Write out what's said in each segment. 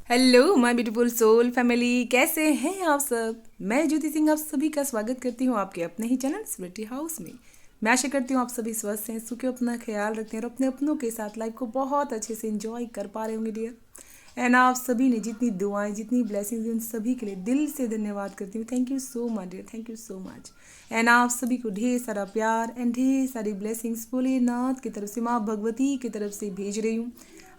Hello my beautiful soul family, कैसे हैं आप सब। मैं ज्योति सिंह आप सभी का स्वागत करती हूँ आपके अपने ही चैनल स्वीटी हाउस में। मैं आशा करती हूँ आप सभी स्वस्थ हैं, सुखी, अपना ख्याल रखते हैं और अपने अपनों के साथ लाइफ को बहुत अच्छे से एंजॉय कर पा रहे होंगे डियर। एंड आप सभी ने जितनी दुआएं, जितनी ब्लेसिंग्स, उन सभी के लिए दिल से धन्यवाद करती हूँ। Thank you so much dear, thank you so much. And आप सभी को ढेर सारा प्यार एंड ढेर सारी ब्लेसिंग्स भोलेनाथ की तरफ से, माँ भगवती की तरफ से भेज रही हूँ।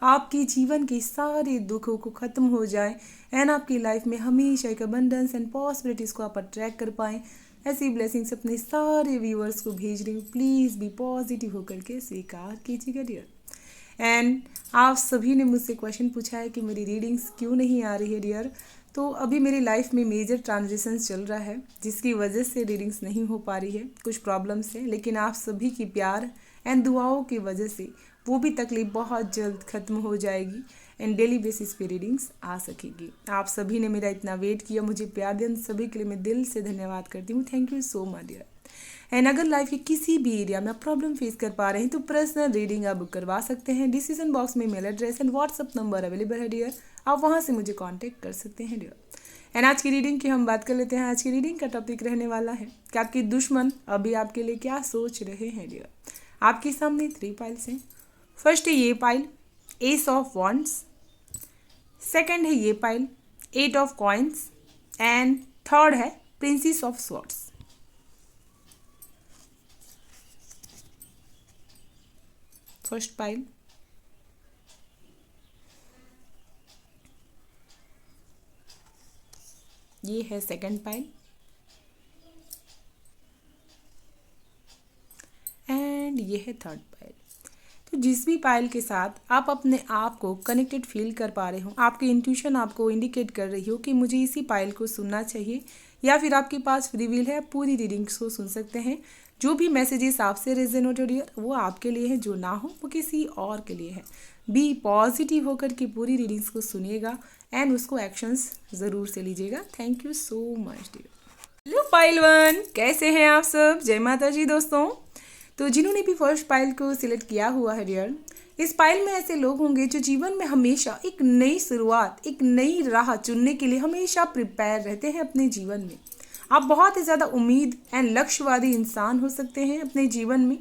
आपके जीवन के सारे दुखों को ख़त्म हो जाए एंड आपकी लाइफ में हमेशा एक अबंडेंस एंड पॉसिबिलिटीज़ को आप अट्रैक्ट कर पाएँ। ऐसी ब्लेसिंग्स अपने सारे व्यूअर्स को भेज रही हूँ। प्लीज़ भी पॉजिटिव होकर के स्वीकार कीजिएगा डियर। एंड आप सभी ने मुझसे क्वेश्चन पूछा है कि मेरी रीडिंग्स क्यों नहीं आ रही है डियर। तो अभी मेरी लाइफ में मेजर ट्रांजिशंस चल रहा है जिसकी वजह से रीडिंग्स नहीं हो पा रही है, कुछ प्रॉब्लम्स हैं। लेकिन आप सभी की प्यार एंड दुआओं की वजह से वो भी तकलीफ बहुत जल्द ख़त्म हो जाएगी एंड डेली बेसिस पे रीडिंग्स आ सकेगी। आप सभी ने मेरा इतना वेट किया, मुझे प्यार दिया, उन सभी के लिए मैं दिल से धन्यवाद करती हूँ। Thank you so much dear. And अगर लाइफ के किसी भी एरिया में आप प्रॉब्लम फेस कर पा रहे हैं तो पर्सनल रीडिंग आप बुक करवा सकते हैं। डिसीजन बॉक्स में mail address and WhatsApp number available है डियर, आप वहाँ से मुझे कांटेक्ट कर सकते हैं डियर। एंड आज की रीडिंग की हम बात कर लेते हैं। आज की रीडिंग का टॉपिक रहने वाला है कि आपके दुश्मन अभी आपके लिए क्या सोच रहे हैं डियर। आपके सामने 3 पाइल्स हैं। फर्स्ट है ये pile, ace of wands. Second है ये pile, 8 of coins. And third है princess of swords. First pile, ये है सेकंड पाइल एंड ये है थर्ड पाइल। तो जिस भी पाइल के साथ आप अपने आप को कनेक्टेड फील कर पा रहे हो, आपकी इंट्यूशन आपको इंडिकेट कर रही हो कि मुझे इसी पाइल को सुनना चाहिए, या फिर आपके पास फ्री विल है, पूरी रीडिंग्स को सुन सकते हैं। जो भी मैसेजेस आपसे रेजोनेट हो रही है वो आपके लिए है, जो ना हो वो किसी और के लिए है। बी पॉजिटिव होकर के पूरी रीडिंग्स को सुनिएगा एंड उसको एक्शंस ज़रूर से लीजिएगा। Thank you so much dear. Hello pile 1, कैसे हैं आप सब। जय माता जी दोस्तों। तो जिन्होंने भी फर्स्ट पाइल को सिलेक्ट किया हुआ है डियर, इस पाइल में ऐसे लोग होंगे जो जीवन में हमेशा एक नई शुरुआत, एक नई राह चुनने के लिए हमेशा प्रिपेयर रहते हैं अपने जीवन में। आप बहुत ही ज़्यादा उम्मीद एंड लक्ष्यवादी इंसान हो सकते हैं अपने जीवन में।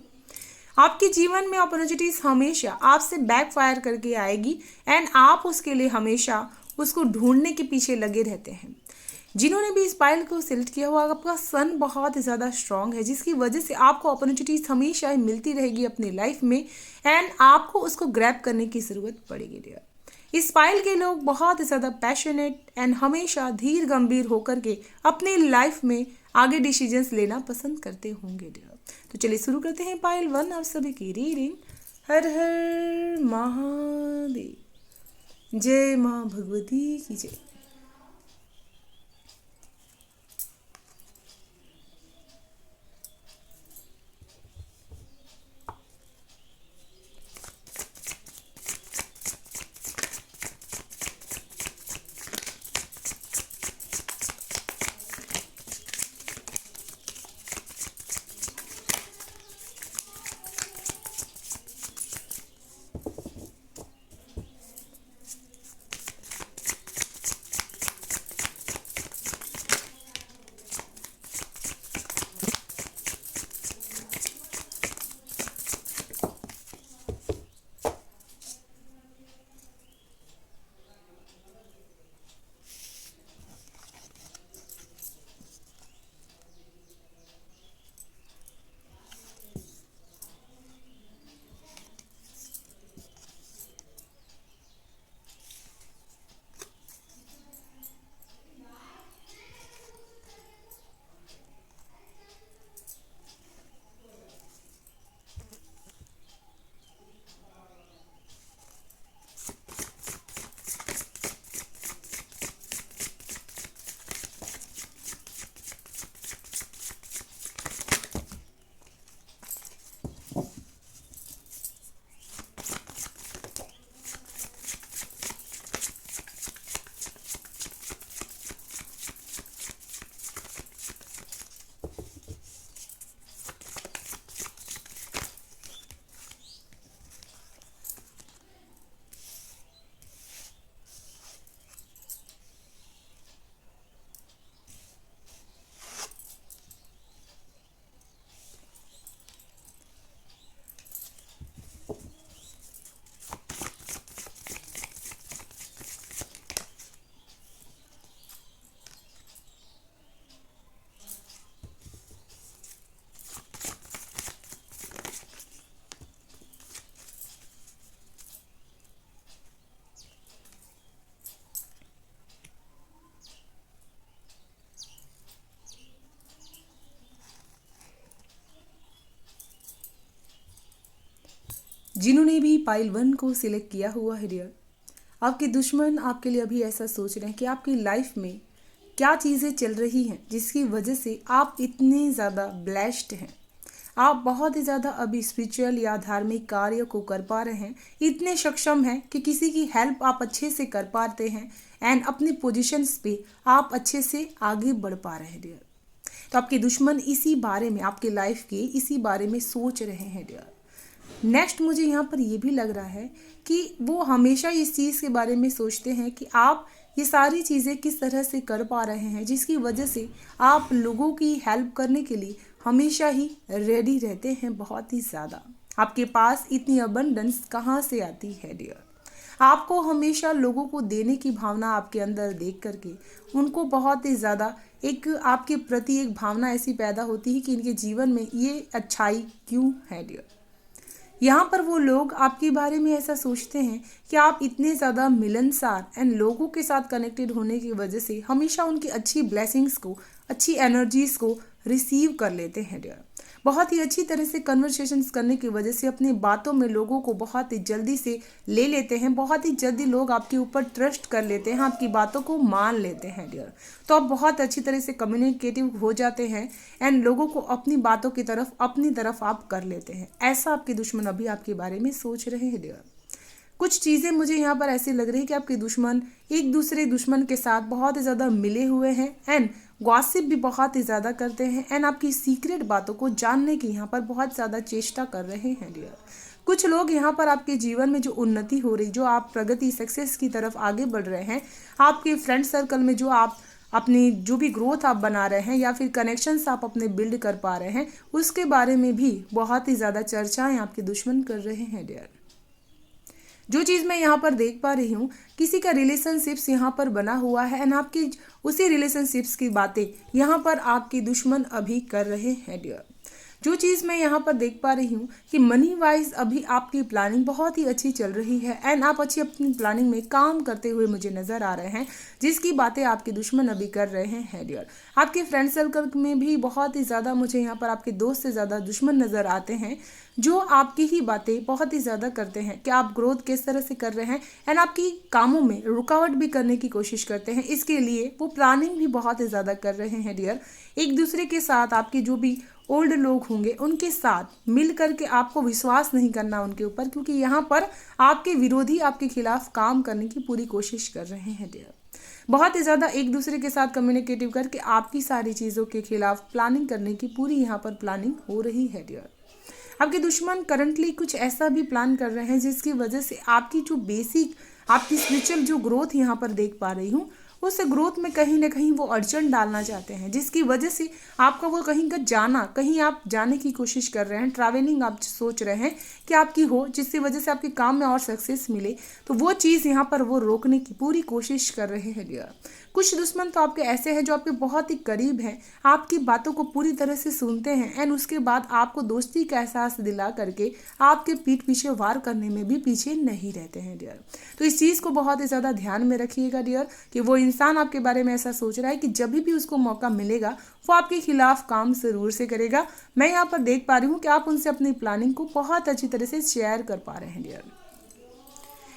आपके जीवन में अपॉर्चुनिटीज़ हमेशा आपसे बैकफायर करके आएगी एंड आप उसके लिए हमेशा उसको ढूंढने के पीछे लगे रहते हैं। जिन्होंने भी इस पाइल को सिलेक्ट किया हुआ, आपका सन बहुत ज़्यादा स्ट्रांग है जिसकी वजह से आपको अपॉर्चुनिटीज़ हमेशा ही मिलती रहेगी अपनी लाइफ में एंड आपको उसको ग्रैब करने की ज़रूरत पड़ेगी डियर। इस पाइल के लोग बहुत ज़्यादा पैशनेट एंड हमेशा धीर गंभीर होकर के अपनी लाइफ में आगे डिसीजंस लेना पसंद करते होंगे डियर। तो चलिए शुरू करते हैं पाइल 1 आप सभी की रीडिंग। हर हर महादेव, जय माँ भगवती की जय। जिन्होंने भी पाइल 1 को सिलेक्ट किया हुआ है डियर, आपके दुश्मन आपके लिए अभी ऐसा सोच रहे हैं कि आपकी लाइफ में क्या चीज़ें चल रही हैं जिसकी वजह से आप इतने ज़्यादा ब्लेस्ड हैं। आप बहुत ही ज़्यादा अभी स्पिरिचुअल या धार्मिक कार्य को कर पा रहे हैं, इतने सक्षम हैं कि किसी की हेल्प आप अच्छे से कर पाते हैं एंड अपनी पोजीशंस पे आप अच्छे से आगे बढ़ पा रहे हैं डियर। तो आपके दुश्मन इसी बारे में, आपके लाइफ के इसी बारे में सोच रहे हैं डियर। नेक्स्ट मुझे यहाँ पर ये भी लग रहा है कि वो हमेशा इस चीज़ के बारे में सोचते हैं कि आप ये सारी चीज़ें किस तरह से कर पा रहे हैं, जिसकी वजह से आप लोगों की हेल्प करने के लिए हमेशा ही रेडी रहते हैं बहुत ही ज़्यादा। आपके पास इतनी अबंडेंस कहाँ से आती है डियर? आपको हमेशा लोगों को देने की भावना आपके अंदर देख करके उनको बहुत ही ज़्यादा एक आपके प्रति एक भावना ऐसी पैदा होती है कि इनके जीवन में ये अच्छाई क्यों है डियर। यहाँ पर वो लोग आपके बारे में ऐसा सोचते हैं कि आप इतने ज़्यादा मिलनसार एंड लोगों के साथ कनेक्टेड होने की वजह से हमेशा उनकी अच्छी ब्लेसिंग्स को, अच्छी एनर्जीज़ को रिसीव कर लेते हैं डियर। बहुत ही अच्छी तरह से कन्वर्सेशंस करने की वजह से अपनी बातों में लोगों को बहुत ही जल्दी से ले लेते हैं, बहुत ही जल्दी लोग आपके ऊपर ट्रस्ट कर लेते हैं, आपकी बातों को मान लेते हैं डियर। तो आप बहुत अच्छी तरह से कम्युनिकेटिव हो जाते हैं एंड लोगों को अपनी बातों की तरफ, अपनी तरफ आप कर लेते हैं। ऐसा आपके दुश्मन अभी आपके बारे में सोच रहे हैं डियर। कुछ चीज़ें मुझे यहाँ पर ऐसी लग रही है कि आपके दुश्मन एक दूसरे दुश्मन के साथ बहुत ही ज़्यादा मिले हुए हैं एंड गॉसिप भी बहुत ही ज़्यादा करते हैं एंड आपकी सीक्रेट बातों को जानने की यहाँ पर बहुत ज़्यादा चेष्टा कर रहे हैं डियर। कुछ लोग यहाँ पर आपके जीवन में जो उन्नति हो रही, जो आप प्रगति, सक्सेस की तरफ आगे बढ़ रहे हैं, आपके फ्रेंड सर्कल में जो आप अपनी जो भी ग्रोथ आप बना रहे हैं या फिर कनेक्शंस आप अपने बिल्ड कर पा रहे हैं, उसके बारे में भी बहुत ही ज़्यादा चर्चाएँ आपके दुश्मन कर रहे हैं डियर। जो चीज़ मैं यहाँ पर देख पा रही हूँ, किसी का रिलेशनशिप्स यहाँ पर बना हुआ है एंड आपकी उसी रिलेशनशिप्स की बातें यहाँ पर आपके दुश्मन अभी कर रहे हैं डियर। जो चीज़ मैं यहाँ पर देख पा रही हूँ कि मनी वाइज अभी आपकी प्लानिंग बहुत ही अच्छी चल रही है एंड आप अच्छी अपनी प्लानिंग में काम करते हुए मुझे नज़र आ रहे हैं, जिसकी बातें आपके दुश्मन अभी कर रहे हैं डियर। आपके फ्रेंड सर्कल में भी बहुत ही ज़्यादा मुझे यहाँ पर आपके दोस्त से ज़्यादा दुश्मन नज़र आते हैं, जो आपकी ही बातें बहुत ही ज़्यादा करते हैं कि आप ग्रोथ किस तरह से कर रहे हैं एंड आपकी कामों में रुकावट भी करने की कोशिश करते हैं। इसके लिए वो प्लानिंग भी बहुत ही ज़्यादा कर रहे हैं डियर। एक दूसरे के साथ आपके जो भी ओल्ड लोग होंगे उनके साथ मिल करके आपको विश्वास नहीं करना उनके ऊपर, क्योंकि यहाँ पर आपके विरोधी आपके खिलाफ काम करने की पूरी कोशिश कर रहे हैं डियर। बहुत ही ज़्यादा एक दूसरे के साथ कम्युनिकेटिव करके आपकी सारी चीज़ों के खिलाफ प्लानिंग करने की पूरी यहाँ पर प्लानिंग हो रही है डियर। आपके दुश्मन करंटली कुछ ऐसा भी प्लान कर रहे हैं जिसकी वजह से आपकी जो बेसिक, आपकी स्पिरिचुअल जो ग्रोथ यहाँ पर देख पा रही हूँ, उस ग्रोथ में कहीं ना कहीं वो अड़चन डालना चाहते हैं, जिसकी वजह से आपका वो कहीं का जाना, कहीं आप जाने की कोशिश कर रहे हैं, ट्रैवलिंग आप सोच रहे हैं कि आपकी हो, जिसकी वजह से आपके काम में और सक्सेस मिले, तो वो चीज़ यहाँ पर वो रोकने की पूरी कोशिश कर रहे हैं डियर। कुछ दुश्मन तो आपके ऐसे हैं जो आपके बहुत ही करीब हैं, आपकी बातों को पूरी तरह से सुनते हैं एंड उसके बाद आपको दोस्ती का एहसास दिला करके आपके पीठ पीछे वार करने में भी पीछे नहीं रहते हैं डियर। तो इस चीज़ को बहुत ही ज़्यादा ध्यान में रखिएगा डियर कि वो इंसान आपके बारे में ऐसा सोच रहा है कि जब भी उसको मौका मिलेगा वो आपके खिलाफ काम जरूर से करेगा। मैं यहाँ पर देख पा रही हूँ कि आप उनसे अपनी प्लानिंग को बहुत अच्छी तरह से शेयर कर पा रहे हैं डियर।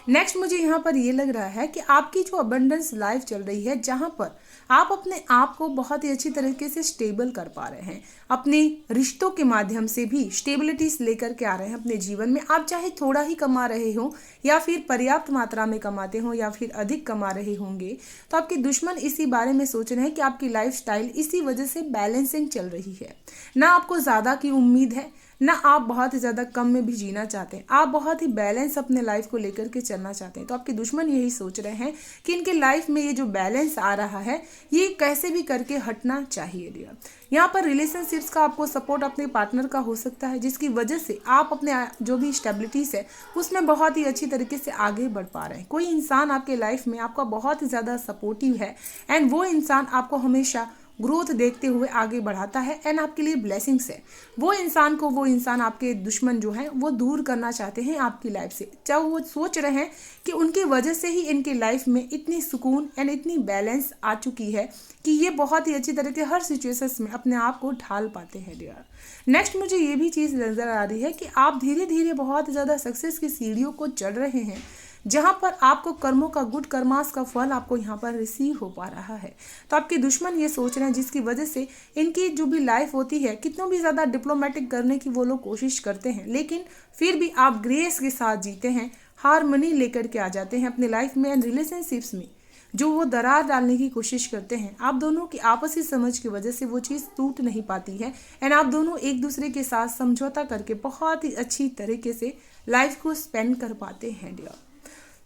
नेक्स्ट मुझे यहाँ पर ये लग रहा है कि आपकी जो अबंडेंस लाइफ चल रही है, जहाँ पर आप अपने आप को बहुत ही अच्छी तरीके से स्टेबल कर पा रहे हैं, अपने रिश्तों के माध्यम से भी स्टेबिलिटीज लेकर के आ रहे हैं अपने जीवन में। आप चाहे थोड़ा ही कमा रहे हो या फिर पर्याप्त मात्रा में कमाते हो या फिर अधिक कमा रहे होंगे, तो आपके दुश्मन इसी बारे में सोच रहे हैं कि आपकी लाइफ स्टाइल इसी वजह से बैलेंसिंग चल रही है। ना आपको ज़्यादा की उम्मीद है, ना आप बहुत ही ज़्यादा कम में भी जीना चाहते हैं, आप बहुत ही बैलेंस अपने लाइफ को लेकर के चलना चाहते हैं। तो आपके दुश्मन यही सोच रहे हैं कि इनके लाइफ में ये जो बैलेंस आ रहा है ये कैसे भी करके हटना चाहिए डियर। यहाँ पर रिलेशनशिप्स का आपको सपोर्ट अपने पार्टनर का हो सकता है, जिसकी वजह से आप अपने जो भी स्टेबिलिटीज़ है उसमें बहुत ही अच्छी तरीके से आगे बढ़ पा रहे हैं। कोई इंसान आपके लाइफ में आपका बहुत ही ज़्यादा सपोर्टिव है एंड वो इंसान आपको हमेशा ग्रोथ देखते हुए आगे बढ़ाता है एंड आपके लिए ब्लेसिंग्स है। वो इंसान आपके दुश्मन जो हैं वो दूर करना चाहते हैं आपकी लाइफ से, चाहे वो सोच रहे हैं कि उनकी वजह से ही इनकी लाइफ में इतनी सुकून एंड इतनी बैलेंस आ चुकी है कि ये बहुत ही अच्छी तरह के हर सिचुएशंस में अपने आप को ढाल पाते हैं डियर। नेक्स्ट मुझे ये भी चीज़ नज़र आ रही है कि आप धीरे धीरे बहुत ज़्यादा सक्सेस की सीढ़ियों को चढ़ रहे हैं, जहां पर आपको कर्मों का गुड कर्मास का फल आपको यहाँ पर रिसीव हो पा रहा है। तो आपके दुश्मन ये सोच रहे हैं, जिसकी वजह से इनकी जो भी लाइफ होती है, कितनों भी ज़्यादा डिप्लोमेटिक करने की वो लोग कोशिश करते हैं, लेकिन फिर भी आप ग्रेस के साथ जीते हैं, हारमनी लेकर के आ जाते हैं अपनी लाइफ में एंड रिलेशनशिप्स में। जो वो दरार डालने की कोशिश करते हैं, आप दोनों की आपसी समझ की वजह से वो चीज़ टूट नहीं पाती है एंड आप दोनों एक दूसरे के साथ समझौता करके बहुत ही अच्छी तरीके से लाइफ को स्पेंड कर पाते हैं डियर।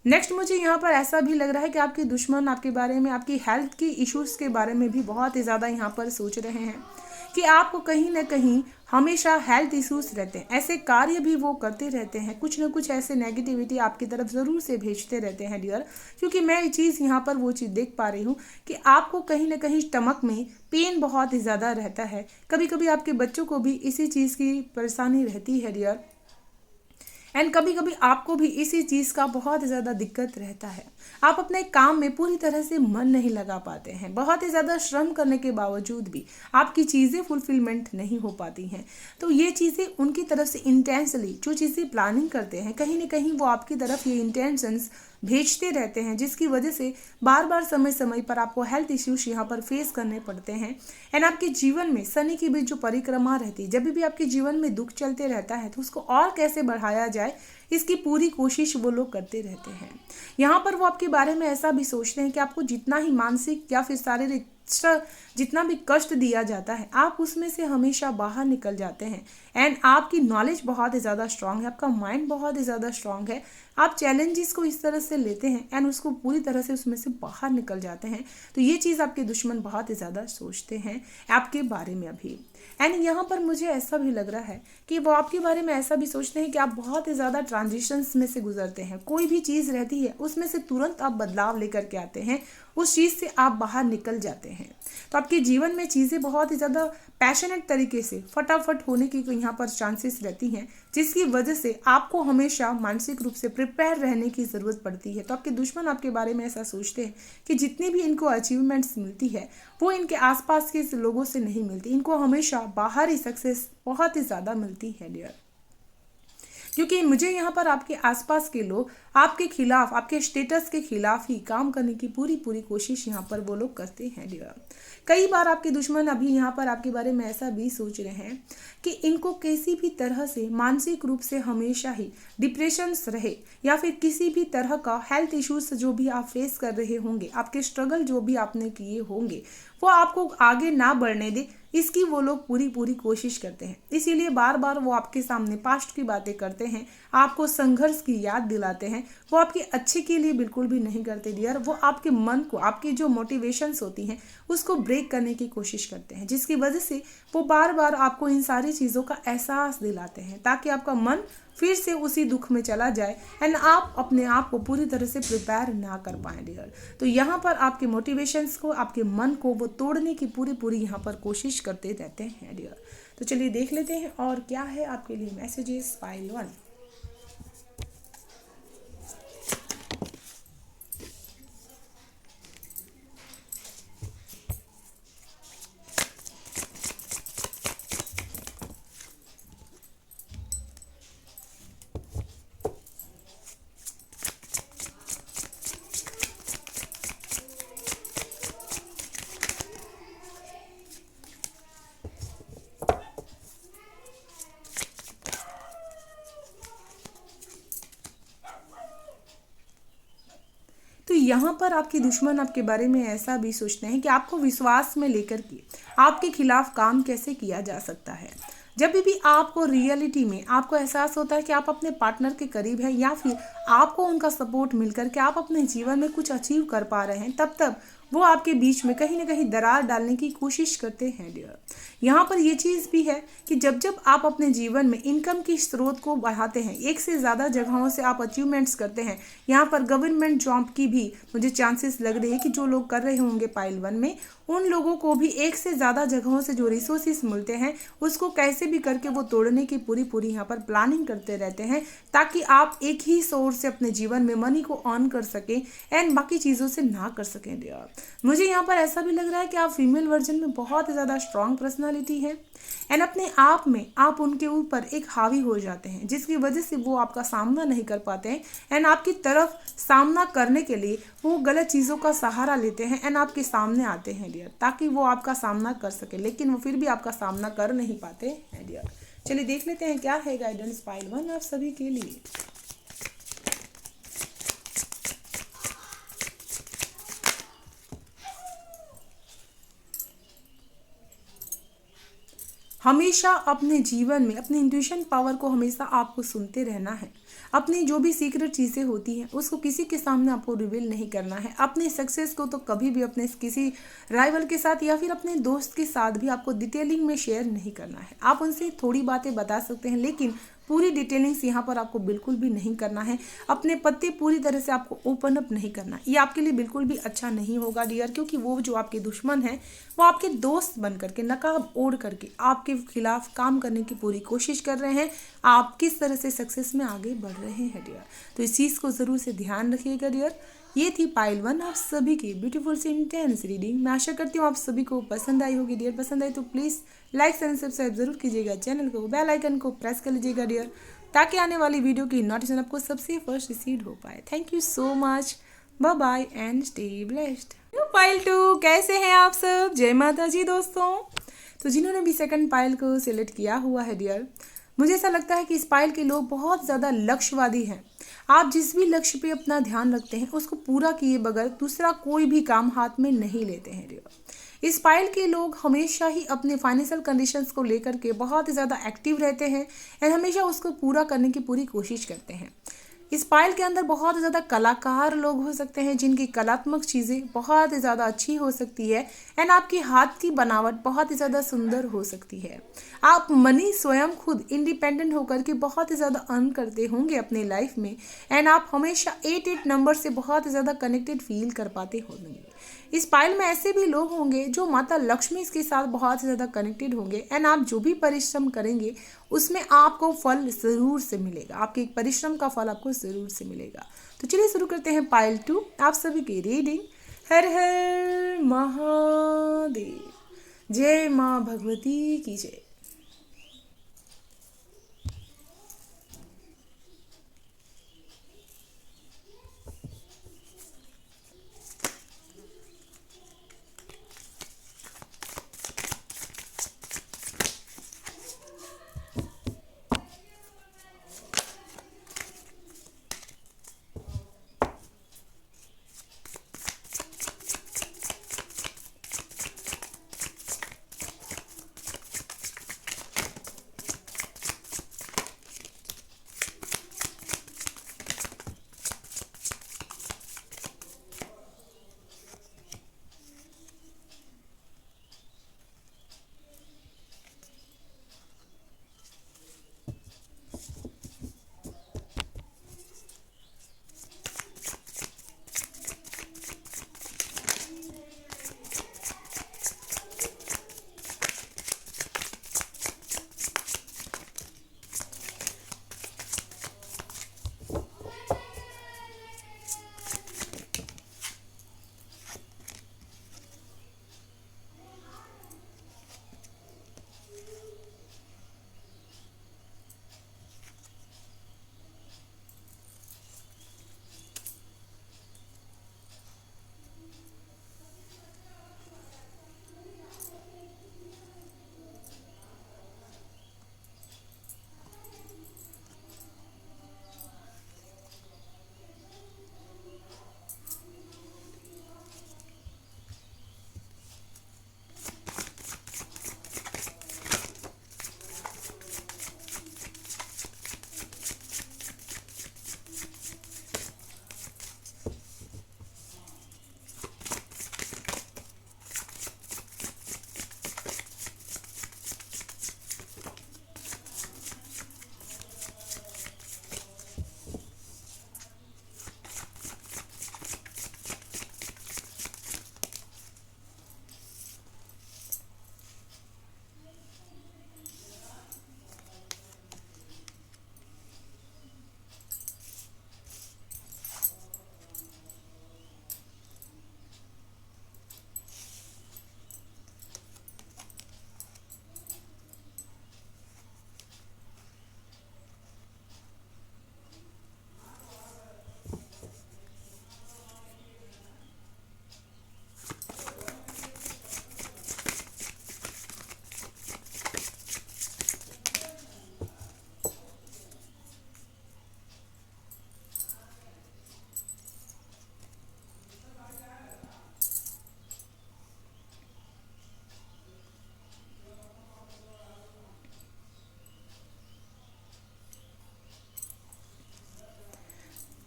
नेक्स्ट मुझे यहाँ पर ऐसा भी लग रहा है कि आपके दुश्मन आपके बारे में, आपकी हेल्थ की इश्यूज़ के बारे में भी बहुत ही ज़्यादा यहाँ पर सोच रहे हैं कि आपको कहीं ना कहीं हमेशा हेल्थ इश्यूज रहते हैं, ऐसे कार्य भी वो करते रहते हैं, कुछ ना कुछ ऐसे नेगेटिविटी आपकी तरफ ज़रूर से भेजते रहते हैं डियर। क्योंकि मैं ये चीज़ यहाँ पर वो चीज़ देख पा रही हूँ कि आपको कहीं ना कहीं स्टमक में पेन बहुत ही ज़्यादा रहता है, कभी कभी आपके बच्चों को भी इसी चीज़ की परेशानी रहती है डियर, एंड कभी कभी आपको भी इसी चीज़ का बहुत ज़्यादा दिक्कत रहता है। आप अपने काम में पूरी तरह से मन नहीं लगा पाते हैं, बहुत ही ज़्यादा श्रम करने के बावजूद भी आपकी चीज़ें फुलफिलमेंट नहीं हो पाती हैं। तो ये चीज़ें उनकी तरफ से इंटेंसली जो चीज़ें प्लानिंग करते हैं, कहीं ना कहीं वो आपकी तरफ ये इंटेंशंस भेजते रहते हैं, जिसकी वजह से बार बार समय समय पर आपको हेल्थ इश्यूज यहाँ पर फेस करने पड़ते हैं। एंड आपके जीवन में शनि की भी जो परिक्रमा रहती है, जब भी आपके जीवन में दुख चलते रहता है तो उसको और कैसे बढ़ाया जाए, इसकी पूरी कोशिश वो लोग करते रहते हैं। यहाँ पर वो आपके बारे में ऐसा भी सोचते हैं कि आपको जितना ही मानसिक या फिर शारीरिक जितना भी कष्ट दिया जाता है, आप उसमें से हमेशा बाहर निकल जाते हैं एंड आपकी नॉलेज बहुत ही ज़्यादा स्ट्रांग है, आपका माइंड बहुत ही ज़्यादा स्ट्रांग है, आप चैलेंजेस को इस तरह से लेते हैं एंड उसको पूरी तरह से उसमें से बाहर निकल जाते हैं। तो ये चीज़ आपके दुश्मन बहुत ही ज़्यादा सोचते हैं आपके बारे में अभी। एंड यहाँ पर मुझे ऐसा भी लग रहा है कि वो आपके बारे में ऐसा भी सोचते हैं कि आप बहुत ही ज़्यादा ट्रांजिशंस में से गुजरते हैं, कोई भी चीज़ रहती है उसमें से तुरंत आप बदलाव लेकर के आते हैं, उस चीज़ से आप बाहर निकल जाते हैं। तो आपके जीवन में चीज़ें बहुत ही ज़्यादा पैशनेट तरीके से फटाफट होने की यहाँ पर चांसेस रहती हैं, जिसकी वजह से आपको हमेशा मानसिक रूप से प्रिपेयर रहने की ज़रूरत पड़ती है। तो आपके दुश्मन आपके बारे में ऐसा सोचते हैं कि जितनी भी इनको अचीवमेंट्स मिलती है वो इनके आसपास के लोगों से नहीं मिलती, इनको हमेशा बाहरी सक्सेस बहुत ही ज़्यादा मिलती है डियर। क्योंकि मुझे यहाँ पर आपके आसपास के लोग आपके खिलाफ, आपके स्टेटस के खिलाफ ही काम करने की पूरी कोशिश यहाँ पर वो लोग करते हैं डियर। कई बार आपके दुश्मन अभी यहाँ पर आपके बारे में ऐसा भी सोच रहे हैं कि इनको किसी भी तरह से मानसिक रूप से हमेशा ही डिप्रेशंस रहे, या फिर किसी भी तरह का हेल्थ इश्यूज जो भी आप फेस कर रहे होंगे, आपके स्ट्रगल जो भी आपने किए होंगे वो आपको आगे ना बढ़ने दे, इसकी वो लोग पूरी कोशिश करते हैं। इसीलिए बार बार वो आपके सामने पास्ट की बातें करते हैं, आपको संघर्ष की याद दिलाते हैं। वो आपके अच्छे के लिए बिल्कुल भी नहीं करते डियर, वो आपके मन को, आपकी जो मोटिवेशंस होती हैं उसको ब्रेक करने की कोशिश करते हैं, जिसकी वजह से वो बार बार आपको इन सारी चीज़ों का एहसास दिलाते हैं ताकि आपका मन फिर से उसी दुख में चला जाए एंड आप अपने आप को पूरी तरह से प्रिपेयर ना कर पाए डियर। तो यहाँ पर आपके मोटिवेशंस को, आपके मन को वो तोड़ने की पूरी यहाँ पर कोशिश करते रहते हैं डियर। तो चलिए देख लेते हैं और क्या है आपके लिए मैसेजेस पाइल 1। तो यहाँ पर आपके दुश्मन आपके बारे में ऐसा भी सोचते हैं कि आपको विश्वास में लेकर के आपके खिलाफ काम कैसे किया जा सकता है। जब भी आपको रियलिटी में आपको एहसास होता है कि आप अपने पार्टनर के करीब हैं या फिर आपको उनका सपोर्ट मिलकर के आप अपने जीवन में कुछ अचीव कर पा रहे हैं, तब वो आपके बीच में कहीं ना कहीं दरार डालने की कोशिश करते हैं डियर। यहाँ पर ये चीज़ भी है कि जब जब आप अपने जीवन में इनकम की स्रोत को बढ़ाते हैं, एक से ज़्यादा जगहों से आप अचीवमेंट्स करते हैं, यहाँ पर गवर्नमेंट जॉब की भी मुझे चांसेस लग रहे हैं कि जो लोग कर रहे होंगे पाइल 1 में, उन लोगों को भी एक से ज़्यादा जगहों से जो रिसोर्सेज मिलते हैं उसको कैसे भी करके वो तोड़ने की पूरी यहाँ पर प्लानिंग करते रहते हैं, ताकि आप एक ही सोर्स से अपने जीवन में मनी को अर्न कर सकें एंड बाकी चीज़ों से ना कर सकें डियर। मुझे यहाँ पर ऐसा भी लग रहा है कि आप फीमेल वर्जन में बहुत ज़्यादा स्ट्रांग पर्सनालिटी है एंड अपने आप में आप उनके ऊपर एक हावी हो जाते हैं, जिसकी वजह से वो आपका सामना नहीं कर पाते हैं एंड आपकी तरफ सामना करने के लिए वो गलत चीज़ों का सहारा लेते हैं एंड आपके सामने आते हैं डियर, ताकि वो आपका सामना कर सके, लेकिन वो फिर भी आपका सामना कर नहीं पाते हैं डियर। चलिए देख लेते हैं क्या है गाइडेंस पाइल 1 आप सभी के लिए। हमेशा अपने जीवन में अपनी इंट्यूशन पावर को हमेशा आपको सुनते रहना है। अपनी जो भी सीक्रेट चीज़ें होती हैं उसको किसी के सामने आपको रिवील नहीं करना है। अपनी सक्सेस को तो कभी भी अपने किसी राइवल के साथ या फिर अपने दोस्त के साथ भी आपको डिटेलिंग में शेयर नहीं करना है। आप उनसे थोड़ी बातें बता सकते हैं, लेकिन पूरी डिटेलिंग्स यहाँ पर आपको बिल्कुल भी नहीं करना है। अपने पत्ते पूरी तरह से आपको ओपन अप नहीं करना, ये आपके लिए बिल्कुल भी अच्छा नहीं होगा डियर, क्योंकि वो जो आपके दुश्मन हैं वो आपके दोस्त बन करके नकाब ओढ़ करके आपके खिलाफ काम करने की पूरी कोशिश कर रहे हैं। आप किस तरह से सक्सेस में आगे बढ़ रहे हैं डियर, तो इस चीज़ को ज़रूर से ध्यान रखिएगा डियर। ये थी पाइल 1 आप सभी की ब्यूटीफुल से इंटेंस रीडिंग। मैं आशा करती हूँ आप सभी को पसंद आई होगी डियर। पसंद आई तो प्लीज़ लाइक एंड सब्सक्राइब जरूर कीजिएगा, चैनल को बेल आइकन को प्रेस कर लीजिएगा डियर, ताकि आने वाली वीडियो की नोटिफिकेशन आपको सबसे फर्स्ट रिसीव हो पाए। Thank you so much, bye bye and stay blessed. Pile 2 कैसे हैं आप सब? जय माता जी दोस्तों। तो जिन्होंने भी सेकंड पाइल को सिलेक्ट किया हुआ है डियर, मुझे ऐसा लगता है कि इस पाइल के लोग बहुत ज़्यादा लक्ष्यवादी हैं। आप जिस भी लक्ष्य पे अपना ध्यान रखते हैं उसको पूरा किए बगैर दूसरा कोई भी काम हाथ में नहीं लेते हैं डियर। इस पाइल के लोग हमेशा ही अपने फाइनेंशियल कंडीशंस को लेकर के बहुत ज़्यादा एक्टिव रहते हैं एंड हमेशा उसको पूरा करने की पूरी कोशिश करते हैं। इस पाइल के अंदर बहुत ज़्यादा कलाकार लोग हो सकते हैं, जिनकी कलात्मक चीज़ें बहुत ज़्यादा अच्छी हो सकती है एंड आपकी हाथ की बनावट बहुत ही ज़्यादा सुंदर हो सकती है। आप मनी स्वयं खुद इंडिपेंडेंट होकर के बहुत ही ज़्यादा अर्न करते होंगे अपने लाइफ में एंड आप हमेशा 88 नंबर से बहुत ज़्यादा कनेक्टेड फील कर पाते होंगे। इस पाइल में ऐसे भी लोग होंगे जो माता लक्ष्मी के साथ बहुत ज़्यादा कनेक्टेड होंगे एंड आप जो भी परिश्रम करेंगे उसमें आपको फल ज़रूर से मिलेगा, आपके परिश्रम का फल आपको ज़रूर से मिलेगा। तो चलिए शुरू करते हैं पाइल 2 आप सभी की रीडिंग। हर हर महादेव, जय माँ भगवती की जय।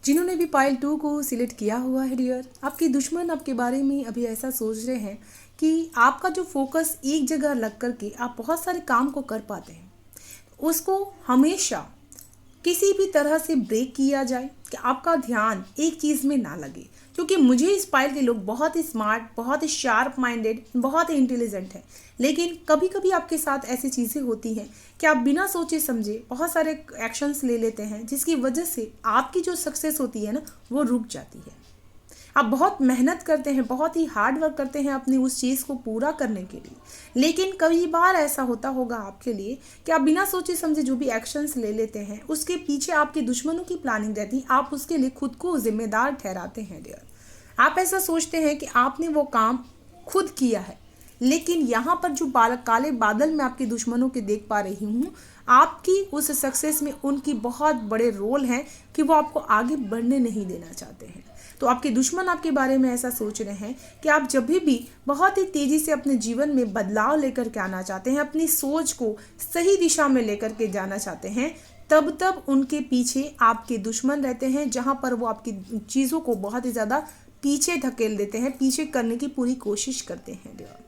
जिन्होंने भी पाइल 2 को सिलेक्ट किया हुआ है डियर, आपके दुश्मन आपके बारे में अभी ऐसा सोच रहे हैं कि आपका जो फोकस एक जगह लग कर के आप बहुत सारे काम को कर पाते हैं, उसको हमेशा किसी भी तरह से ब्रेक किया जाए कि आपका ध्यान एक चीज़ में ना लगे। क्योंकि मुझे इस पाइल के लोग बहुत ही स्मार्ट, बहुत ही शार्प माइंडेड, बहुत ही इंटेलिजेंट हैं, लेकिन कभी कभी आपके साथ ऐसी चीज़ें होती हैं कि आप बिना सोचे समझे बहुत सारे एक्शंस ले लेते हैं, जिसकी वजह से आपकी जो सक्सेस होती है ना, वो रुक जाती है। आप बहुत मेहनत करते हैं, बहुत ही हार्ड वर्क करते हैं अपनी उस चीज़ को पूरा करने के लिए, लेकिन कई बार ऐसा होता होगा आपके लिए कि आप बिना सोचे समझे जो भी एक्शंस ले लेते हैं, उसके पीछे आपके दुश्मनों की प्लानिंग रहती है। आप उसके लिए खुद को जिम्मेदार ठहराते हैं डियर। आप ऐसा सोचते हैं कि आपने वो काम खुद किया है, लेकिन यहाँ पर जो काले बादल मैं आपके दुश्मनों के देख पा रही हूँ, आपकी उस सक्सेस में उनकी बहुत बड़े रोल हैं कि वो आपको आगे बढ़ने नहीं देना चाहते हैं। तो आपके दुश्मन आपके बारे में ऐसा सोच रहे हैं कि आप जब भी बहुत ही तेज़ी से अपने जीवन में बदलाव लेकर के आना चाहते हैं, अपनी सोच को सही दिशा में लेकर के जाना चाहते हैं, तब उनके पीछे आपके दुश्मन रहते हैं, जहाँ पर वो आपकी चीज़ों को बहुत ही ज़्यादा पीछे धकेल देते हैं, पीछे करने की पूरी कोशिश करते हैं।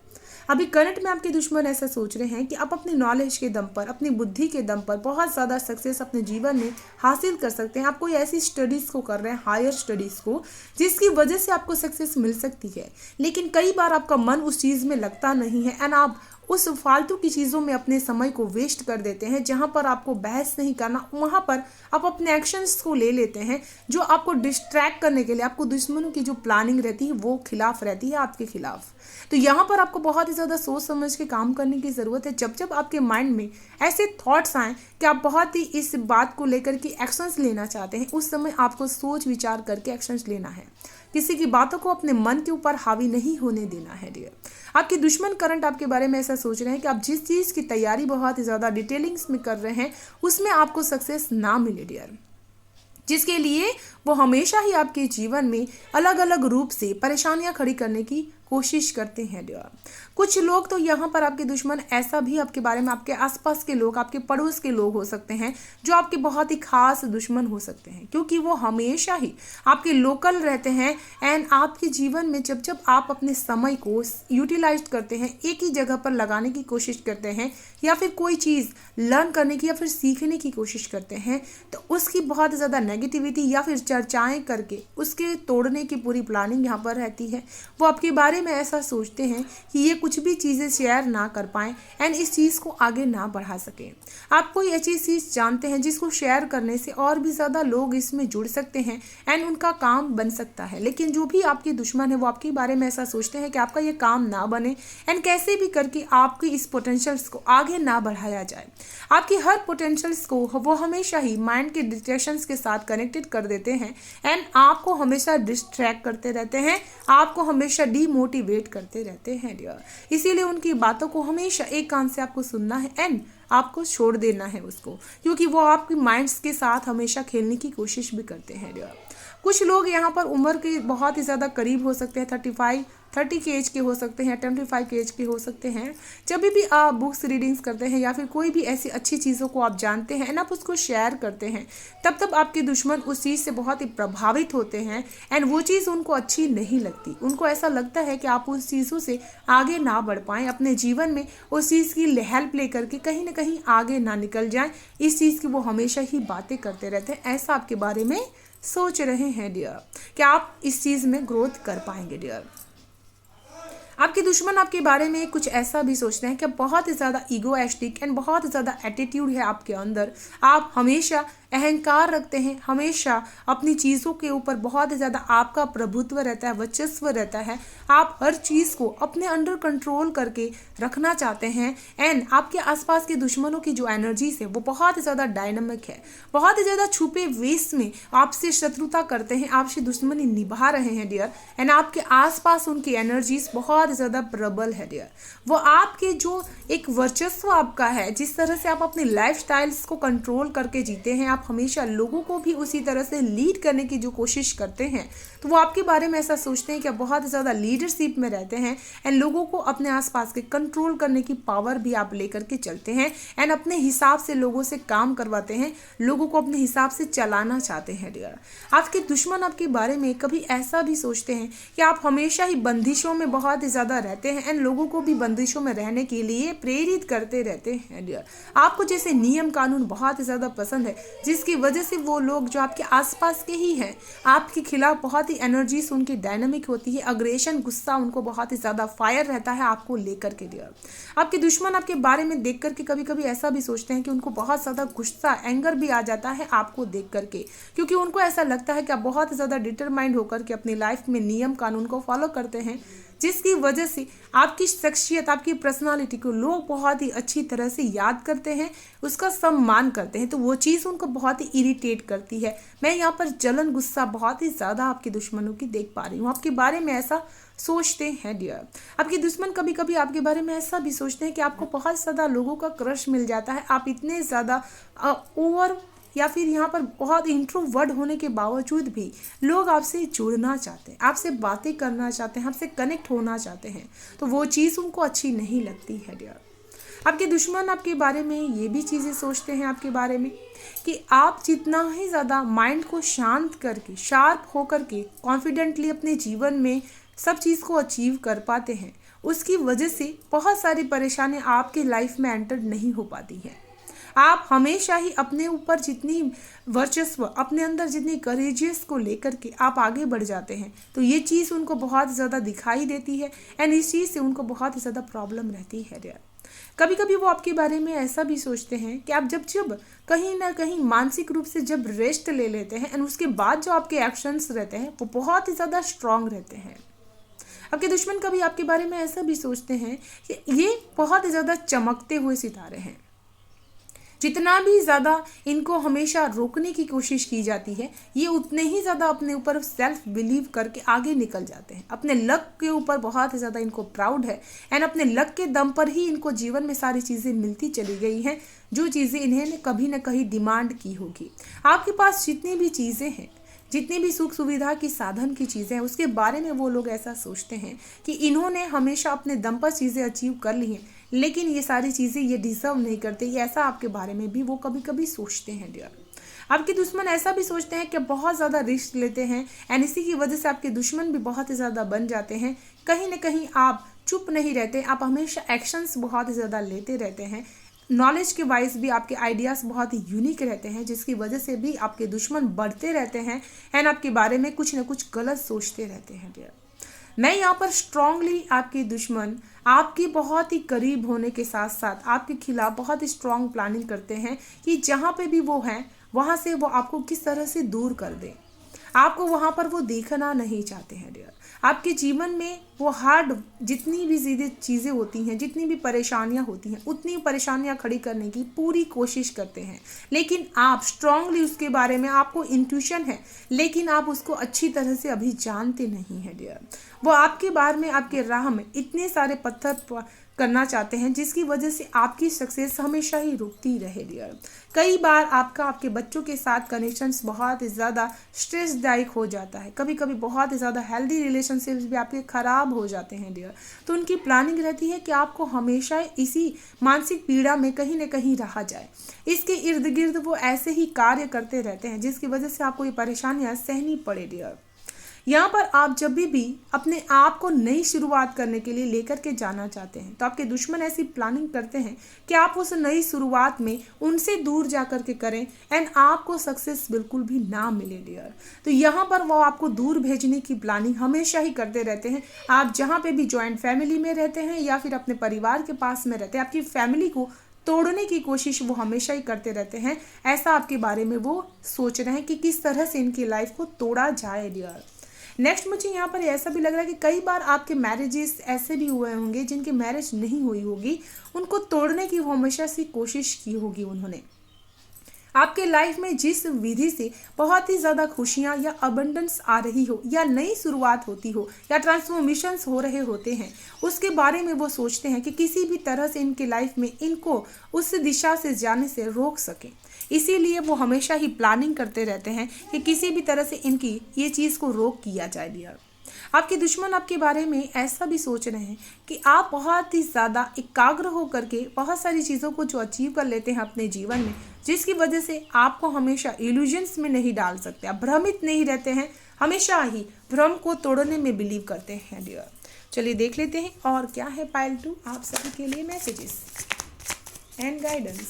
अभी करंट में आपके दुश्मन ऐसा सोच रहे हैं कि आप अपने नॉलेज के दम पर, अपनी बुद्धि के दम पर बहुत ज़्यादा सक्सेस अपने जीवन में हासिल कर सकते हैं। आप कोई ऐसी स्टडीज़ को कर रहे हैं, हायर स्टडीज़ को, जिसकी वजह से आपको सक्सेस मिल सकती है, लेकिन कई बार आपका मन उस चीज़ में लगता नहीं है एंड आप उस फालतू की चीज़ों में अपने समय को वेस्ट कर देते हैं। जहाँ पर आपको बहस नहीं करना, वहाँ पर आप अपने एक्शंस को ले लेते हैं जो आपको डिस्ट्रैक्ट करने के लिए, आपको दुश्मनों की जो प्लानिंग रहती है वो खिलाफ रहती है, आपके खिलाफ। तो यहाँ पर आपको बहुत ही ज़्यादा सोच समझ के काम करने की ज़रूरत है। जब जब आपके माइंड में ऐसे थॉट्स आएँ कि आप बहुत ही इस बात को लेकर के एक्शंस लेना चाहते हैं, उस समय आपको सोच विचार करके एक्शंस लेना है। किसी की बातों को अपने मन के ऊपर हावी नहीं होने देना है डियर। आपके दुश्मन करंट आपके बारे में ऐसा सोच रहे हैं कि आप जिस चीज़ की तैयारी बहुत ही ज़्यादा डिटेलिंग्स में कर रहे हैं, उसमें आपको सक्सेस ना मिले डियर, जिसके लिए वो हमेशा ही आपके जीवन में अलग अलग रूप से परेशानियां खड़ी करने की कोशिश करते हैं डियर। कुछ लोग तो यहाँ पर आपके दुश्मन ऐसा भी आपके बारे में, आपके आसपास के लोग, आपके पड़ोस के लोग हो सकते हैं, जो आपके बहुत ही खास दुश्मन हो सकते हैं, क्योंकि वो हमेशा ही आपके लोकल रहते हैं एंड आपके जीवन में जब जब आप अपने समय को यूटिलाइज करते हैं, एक ही जगह पर लगाने की कोशिश करते हैं, या फिर कोई चीज़ लर्न करने की या फिर सीखने की कोशिश करते हैं, तो उसकी बहुत ज़्यादा नेगेटिविटी या फिर चर्चाएँ करके उसके तोड़ने की पूरी प्लानिंग यहाँ पर रहती है। वो आपके बारे में ऐसा सोचते हैं कि ये कुछ भी चीज़ें शेयर ना कर पाएँ एंड इस चीज़ को आगे ना बढ़ा सकें। आप कोई ऐसी चीज़ जानते हैं जिसको शेयर करने से और भी ज़्यादा लोग इसमें जुड़ सकते हैं एंड उनका काम बन सकता है, लेकिन जो भी आपके दुश्मन है वो आपके बारे में ऐसा सोचते हैं कि आपका ये काम ना बने एंड कैसे भी करके आपकी इस पोटेंशियल्स को आगे ना बढ़ाया जाए। आपकी हर पोटेंशियल्स को वो हमेशा ही माइंड के डिस्ट्रैक्शंस के साथ कनेक्टेड कर देते हैं एंड आपको हमेशा डिस्ट्रैक्ट करते रहते हैं, आपको हमेशा डीमोटिवेट करते रहते हैं डियर। इसीलिए उनकी बातों को हमेशा एक कान से आपको सुनना है एंड आपको छोड़ देना है उसको, क्योंकि वो आपके माइंड्स के साथ हमेशा खेलने की कोशिश भी करते हैं डियर। कुछ लोग यहाँ पर उम्र के बहुत ही ज़्यादा करीब हो सकते हैं, 30 के एज के हो सकते हैं, 25 के एज के हो सकते हैं। जब भी आप बुक्स रीडिंग्स करते हैं या फिर कोई भी ऐसी अच्छी चीज़ों को आप जानते हैं एंड आप उसको शेयर करते हैं, तब आपके दुश्मन उस चीज़ से बहुत ही प्रभावित होते हैं एंड वो चीज़ उनको अच्छी नहीं लगती। उनको ऐसा लगता है कि आप उस चीज़ों से आगे ना बढ़ पाएँ, अपने जीवन में उस चीज़ की हेल्प लेकर के कहीं ना कहीं आगे ना निकल जाएँ। इस चीज़ की वो हमेशा ही बातें करते रहते हैं। ऐसा आपके बारे में सोच रहे हैं डियर कि आप इस चीज़ में ग्रोथ कर पाएंगे डियर। आपके दुश्मन आपके बारे में कुछ ऐसा भी सोचते हैं कि बहुत ही ज़्यादा ईगोइस्टिक एंड बहुत ही ज़्यादा एटीट्यूड है आपके अंदर। आप हमेशा अहंकार रखते हैं, हमेशा अपनी चीज़ों के ऊपर बहुत ही ज़्यादा आपका प्रभुत्व रहता है, वर्चस्व रहता है। आप हर चीज़ को अपने अंडर कंट्रोल करके रखना चाहते हैं एंड आपके आसपास के दुश्मनों की जो एनर्जीज है वो बहुत ही ज़्यादा डायनामिक है, बहुत ही ज़्यादा छुपे वेश में आपसे शत्रुता करते हैं, आपसे दुश्मनी निभा रहे हैं डियर एंड आपके आसपास उनकी एनर्जीज बहुत ज़्यादा प्रबल है डियर। वो आपके जो एक वर्चस्व आपका है, जिस तरह से आप अपने लाइफ स्टाइल्स को कंट्रोल करके जीते हैं, आप हमेशा लोगों को भी उसी तरह से लीड करने की जो कोशिश करते हैं, तो वो आपके बारे में ऐसा सोचते हैं कि आप बहुत ज़्यादा लीडरशिप में रहते हैं एंड लोगों को अपने आसपास के कंट्रोल करने की पावर भी आप लेकर के चलते हैं एंड अपने हिसाब से लोगों से काम करवाते हैं, लोगों को अपने हिसाब से चलाना चाहते हैं डियर। आपके दुश्मन आपके बारे में कभी ऐसा भी सोचते हैं कि आप हमेशा ही बंदिशों में बहुत ही ज़्यादा रहते हैं एंड लोगों को भी बंदिशों में रहने के लिए प्रेरित करते रहते हैं डियर। आपको जैसे नियम कानून बहुत ही ज़्यादा पसंद है, जिसकी वजह से वो लोग जो आपके आसपास के ही हैं आपके खिलाफ बहुत ही एनर्जीज उनकी डायनामिक होती है, अग्रेशन गुस्सा उनको बहुत ही ज़्यादा फायर रहता है आपको लेकर के डियर। आपके दुश्मन आपके बारे में देख करके कभी कभी ऐसा भी सोचते हैं कि उनको बहुत ज़्यादा गुस्सा एंगर भी आ जाता है आपको देख करके, क्योंकि उनको ऐसा लगता है कि आप बहुत ज़्यादा डिटरमाइंड होकर के अपनी लाइफ में नियम कानून को फॉलो करते हैं, जिसकी वजह से आपकी शख्सियत आपकी पर्सनालिटी को लोग बहुत ही अच्छी तरह से याद करते हैं, उसका सम्मान करते हैं। तो वो चीज़ उनको बहुत ही इरिटेट करती है। मैं यहाँ पर जलन गुस्सा बहुत ही ज़्यादा आपके दुश्मनों की देख पा रही हूँ, आपके बारे में ऐसा सोचते हैं डियर। आपके दुश्मन कभी कभी आपके बारे में ऐसा भी सोचते हैं कि आपको बहुत ज़्यादा लोगों का क्रश मिल जाता है, आप इतने ज़्यादा ओवर या फिर यहाँ पर बहुत इंट्रोवर्ट होने के बावजूद भी लोग आपसे जुड़ना चाहते हैं, आपसे बातें करना चाहते हैं, आपसे कनेक्ट होना चाहते हैं, तो वो चीज़ उनको अच्छी नहीं लगती है डियर। आपके दुश्मन आपके बारे में ये भी चीज़ें सोचते हैं आपके बारे में कि आप जितना ही ज़्यादा माइंड को शांत करके शार्प होकर के कॉन्फिडेंटली अपने जीवन में सब चीज़ को अचीव कर पाते हैं, उसकी वजह से बहुत सारी परेशानियाँ आपके लाइफ में एंटर नहीं हो पाती हैं। आप हमेशा ही अपने ऊपर जितनी वर्चस्व, अपने अंदर जितनी करेजियस को लेकर के आप आगे बढ़ जाते हैं, तो ये चीज़ उनको बहुत ज़्यादा दिखाई देती है एंड इस चीज़ से उनको बहुत ही ज़्यादा प्रॉब्लम रहती है यार। कभी कभी वो आपके बारे में ऐसा भी सोचते हैं कि आप जब जब कहीं ना कहीं मानसिक रूप से जब रेस्ट ले लेते हैं एंड उसके बाद जो आपके एक्शंस रहते हैं वो बहुत ही ज़्यादा स्ट्रांग रहते हैं। आपके दुश्मन कभी आपके बारे में ऐसा भी सोचते हैं कि ये बहुत ही ज़्यादा चमकते हुए सितारे हैं, जितना भी ज़्यादा इनको हमेशा रोकने की कोशिश की जाती है ये उतने ही ज़्यादा अपने ऊपर सेल्फ बिलीव करके आगे निकल जाते हैं। अपने लक के ऊपर बहुत ही ज़्यादा इनको प्राउड है एंड अपने लक के दम पर ही इनको जीवन में सारी चीज़ें मिलती चली गई हैं, जो चीज़ें इन्हें कभी ना कहीं डिमांड की होगी। आपके पास जितनी भी चीज़ें हैं, जितनी भी सुख सुविधा की साधन की चीज़ें हैं, उसके बारे में वो लोग ऐसा सोचते हैं कि इन्होंने हमेशा अपने दम पर चीज़ें अचीव कर ली हैं, लेकिन ये सारी चीज़ें ये डिजर्व नहीं करते। ये ऐसा आपके बारे में भी वो कभी कभी सोचते हैं डियर। आपके दुश्मन ऐसा भी सोचते हैं कि बहुत ज़्यादा रिस्क लेते हैं एंड इसी की वजह से आपके दुश्मन भी बहुत ही ज़्यादा बन जाते हैं। कहीं ना कहीं आप चुप नहीं रहते, आप हमेशा एक्शंस बहुत ही ज़्यादा लेते रहते हैं। नॉलेज के वाइज भी आपके आइडियाज़ बहुत ही यूनिक रहते हैं, जिसकी वजह से भी आपके दुश्मन बढ़ते रहते हैं एंड आपके बारे में कुछ ना कुछ गलत सोचते रहते हैं डियर। मैं यहाँ पर स्ट्रांगली आपके दुश्मन आपके बहुत ही करीब होने के साथ साथ आपके खिलाफ बहुत ही स्ट्रांग प्लानिंग करते हैं कि जहाँ पे भी वो हैं वहाँ से वो आपको किस तरह से दूर कर दें। आपको वहाँ पर वो देखना नहीं चाहते हैं डियर। आपके जीवन में वो हार्ड जितनी भी सीधी चीज़ें होती हैं, जितनी भी परेशानियाँ होती हैं, उतनी परेशानियाँ खड़ी करने की पूरी कोशिश करते हैं, लेकिन आप स्ट्रांगली उसके बारे में आपको इंट्यूशन है, लेकिन आप उसको अच्छी तरह से अभी जानते नहीं हैं डियर। वो आपके बारे में आपके राह में इतने सारे पत्थर करना चाहते हैं, जिसकी वजह से आपकी सक्सेस हमेशा ही रुकती रहे डियर। कई बार आपका आपके बच्चों के साथ कनेक्शंस बहुत ही ज़्यादा स्ट्रेसदायक हो जाता है, कभी कभी बहुत ही ज़्यादा हेल्दी रिलेशनशिप्स भी आपके ख़राब हो जाते हैं डियर। तो उनकी प्लानिंग रहती है कि आपको हमेशा इसी मानसिक पीड़ा में कहीं ना कहीं रहा जाए। इसके इर्द गिर्द वो ऐसे ही कार्य करते रहते हैं, जिसकी वजह से आपको ये परेशानियाँ सहनी पड़े डियर। यहाँ पर आप जब भी अपने आप को नई शुरुआत करने के लिए लेकर के जाना चाहते हैं, तो आपके दुश्मन ऐसी प्लानिंग करते हैं कि आप उस नई शुरुआत में उनसे दूर जा कर के करें एंड आपको सक्सेस बिल्कुल भी ना मिले डियर। तो यहाँ पर वो आपको दूर भेजने की प्लानिंग हमेशा ही करते रहते हैं। आप जहाँ पे भी जॉइंट फैमिली में रहते हैं या फिर अपने परिवार के पास में रहते हैं, आपकी फैमिली को तोड़ने की कोशिश वो हमेशा ही करते रहते हैं। ऐसा आपके बारे में वो सोच रहे हैं कि किस तरह से इनकी लाइफ को तोड़ा जाए डियर। नेक्स्ट मुझे यहाँ पर ऐसा भी लग रहा है कि कई बार आपके मैरिजेस ऐसे भी हुए होंगे जिनकी मैरिज नहीं हुई होगी, उनको तोड़ने की वो हमेशा से कोशिश की होगी उन्होंने। आपके लाइफ में जिस विधि से बहुत ही ज़्यादा खुशियाँ या अबंडेंस आ रही हो या नई शुरुआत होती हो या ट्रांसफॉर्मेशंस हो रहे होते हैं, उसके बारे में वो सोचते हैं कि किसी भी तरह से इनके लाइफ में इनको उस दिशा से जाने से रोक सकें। इसीलिए वो हमेशा ही प्लानिंग करते रहते हैं कि किसी भी तरह से इनकी ये चीज़ को रोक किया जाए डियर। आपके दुश्मन आपके बारे में ऐसा भी सोच रहे हैं कि आप बहुत ही ज़्यादा एकाग्र हो करके बहुत सारी चीज़ों को जो अचीव कर लेते हैं अपने जीवन में, जिसकी वजह से आपको हमेशा इल्यूजन्स में नहीं डाल सकते, आप भ्रमित नहीं रहते हैं, हमेशा ही भ्रम को तोड़ने में बिलीव करते हैं डियर। चलिए देख लेते हैं और क्या है पाइल 2 आप सभी के लिए मैसेजेस एंड गाइडेंस।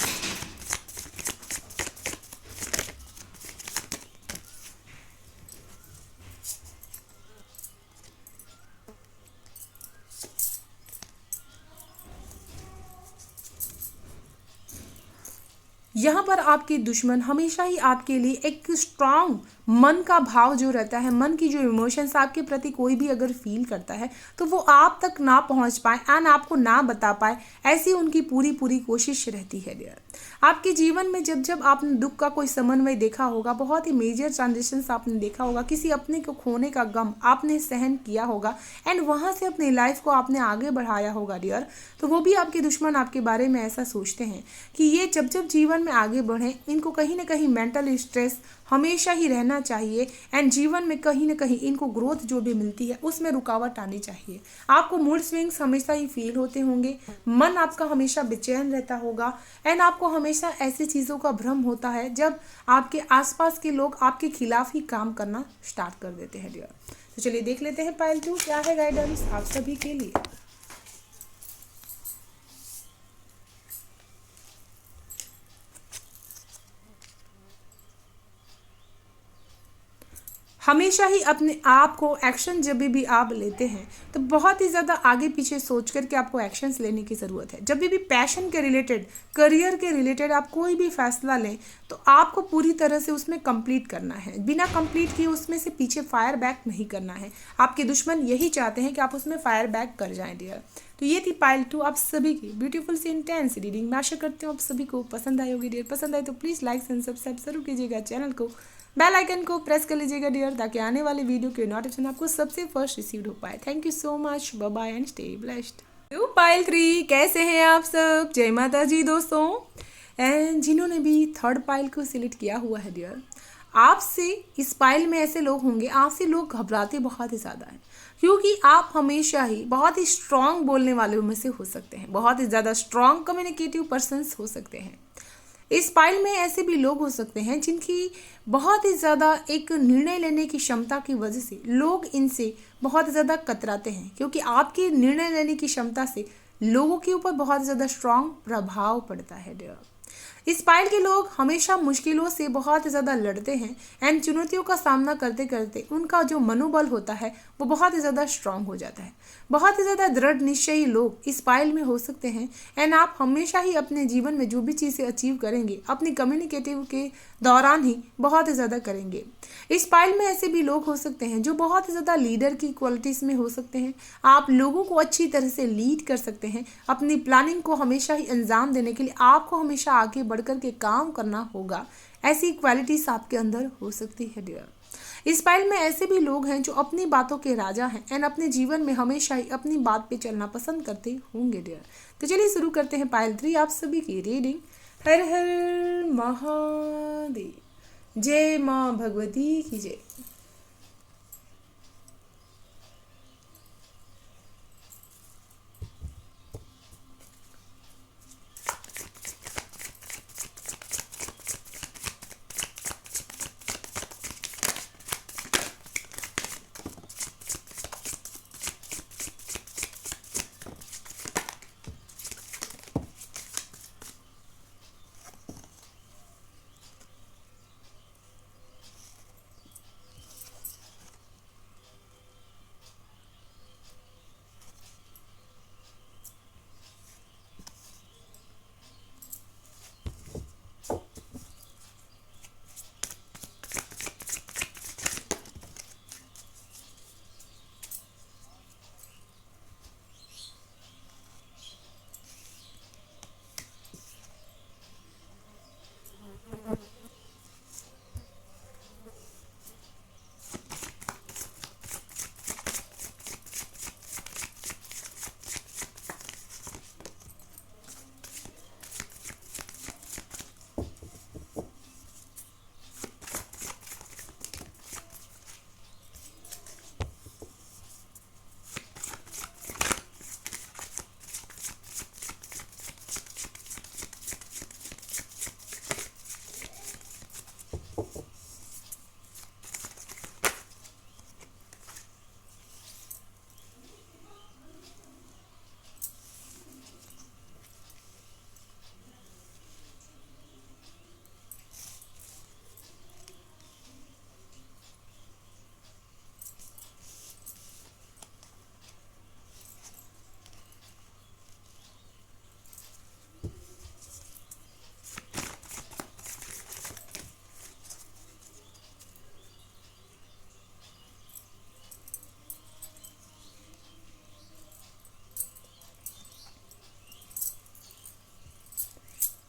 यहाँ पर आपके दुश्मन हमेशा ही आपके लिए एक स्ट्रांग मन का भाव जो रहता है, मन की जो इमोशंस आपके प्रति कोई भी अगर फील करता है तो वो आप तक ना पहुँच पाए एंड आपको ना बता पाए, ऐसी उनकी पूरी पूरी कोशिश रहती है डियर। आपके जीवन में जब जब आपने दुख का कोई समन्वय देखा होगा, बहुत ही मेजर ट्रांजिशंस आपने देखा होगा, किसी अपने को खोने का गम आपने सहन किया होगा एंड वहाँ से अपनी लाइफ को आपने आगे बढ़ाया होगा डियर, तो वो भी आपके दुश्मन आपके बारे में ऐसा सोचते हैं कि ये जब जब जीवन में आगे बढ़ें, इनको कहीं ना कहीं मेंटल स्ट्रेस हमेशा ही रहना चाहिए एंड जीवन में कहीं ना कहीं इनको ग्रोथ जो भी मिलती है उसमें रुकावट आनी चाहिए। आपको मूड स्विंग्स हमेशा ही फील होते होंगे, मन आपका हमेशा बेचैन रहता होगा एंड आपको हमेशा ऐसी चीज़ों का भ्रम होता है जब आपके आसपास के लोग आपके खिलाफ ही काम करना स्टार्ट कर देते हैं डियर। तो चलिए देख लेते हैं पाइल 2 क्या है गाइडेंस आप सभी के लिए। हमेशा ही अपने आप को एक्शन जब भी आप लेते हैं तो बहुत ही ज़्यादा आगे पीछे सोच करके आपको एक्शंस लेने की ज़रूरत है। जब भी पैशन के रिलेटेड, करियर के रिलेटेड आप कोई भी फैसला लें तो आपको पूरी तरह से उसमें कंप्लीट करना है, बिना कंप्लीट किए उसमें से पीछे फायर बैक नहीं करना है। आपके दुश्मन यही चाहते हैं कि आप उसमें फायर बैक कर जाएं डियर। तो ये थी पाइल 2 आप सभी की ब्यूटीफुल सी इंटेंस रीडिंग। मैं आशा करती हूँ आप सभी को पसंद आई होगी डियर। पसंद आए तो प्लीज़ लाइक एंड सब्सक्राइब जरूर कीजिएगा, चैनल को बेल आइकन को प्रेस कर लीजिएगा डियर, ताकि आने वाले वीडियो के नोटिफिकेशन आपको सबसे फर्स्ट रिसीव हो पाए। Thank you so much, bye bye and stay blessed. Pile 3 कैसे हैं आप सब? जय माता जी दोस्तों। एंड जिन्होंने भी थर्ड पाइल को सिलेक्ट किया हुआ है डियर, आपसे इस पाइल में ऐसे लोग होंगे, आपसे लोग घबराते बहुत ही ज़्यादा हैं क्योंकि आप हमेशा ही बहुत ही स्ट्रांग बोलने वालों में से हो सकते हैं, बहुत ही ज़्यादा स्ट्रांग कम्युनिकेटिव पर्सन्स हो सकते हैं। इस पाइल में ऐसे भी लोग हो सकते हैं जिनकी बहुत ही ज़्यादा एक निर्णय लेने की क्षमता की वजह से लोग इनसे बहुत ज़्यादा कतराते हैं, क्योंकि आपकी निर्णय लेने की क्षमता से लोगों के ऊपर बहुत ज़्यादा स्ट्रांग प्रभाव पड़ता है डियर। इस पाइल के लोग हमेशा मुश्किलों से बहुत ज़्यादा लड़ते हैं एंड चुनौतियों का सामना करते करते उनका जो मनोबल होता है वो बहुत ही ज़्यादा स्ट्रांग हो जाता है। बहुत ही ज़्यादा दृढ़ निश्चयी लोग इस पाइल में हो सकते हैं एंड आप हमेशा ही अपने जीवन में जो भी चीज़ें अचीव करेंगे अपनी कम्युनिकेटिव के दौरान ही बहुत ही ज़्यादा करेंगे। इस पाइल में ऐसे भी लोग हो सकते हैं जो बहुत ही ज़्यादा लीडर की क्वालिटीज़ में हो सकते हैं। आप लोगों को अच्छी तरह से लीड कर सकते हैं। अपनी प्लानिंग को हमेशा ही अंजाम देने के लिए आपको हमेशा आगे बढ़ कर के काम करना होगा। ऐसी क्वालिटीज़ आपके अंदर हो सकती है डियर। इस पाइल में ऐसे भी लोग हैं जो अपनी बातों के राजा हैं एंड अपने जीवन में हमेशा ही अपनी बात पे चलना पसंद करते होंगे डियर। तो चलिए शुरू करते हैं पाइल 3 आप सभी की रीडिंग। हर हर महादेव, जय माँ भगवती की जय।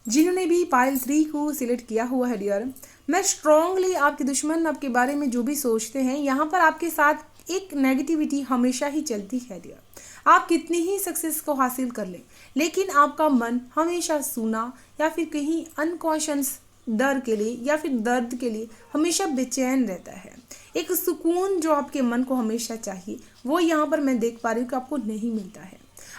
जिन्होंने भी पाइल 3 को सिलेक्ट किया हुआ है डियर, मैं स्ट्रांगली आपके दुश्मन आपके बारे में जो भी सोचते हैं, यहाँ पर आपके साथ एक नेगेटिविटी हमेशा ही चलती है डियर। आप कितनी ही सक्सेस को हासिल कर लें, लेकिन आपका मन हमेशा सूना या फिर कहीं अनकॉन्शियस डर के लिए या फिर दर्द के लिए हमेशा बेचैन रहता है। एक सुकून जो आपके मन को हमेशा चाहिए, वो यहाँ पर मैं देख पा रही हूँ कि आपको नहीं मिलता है।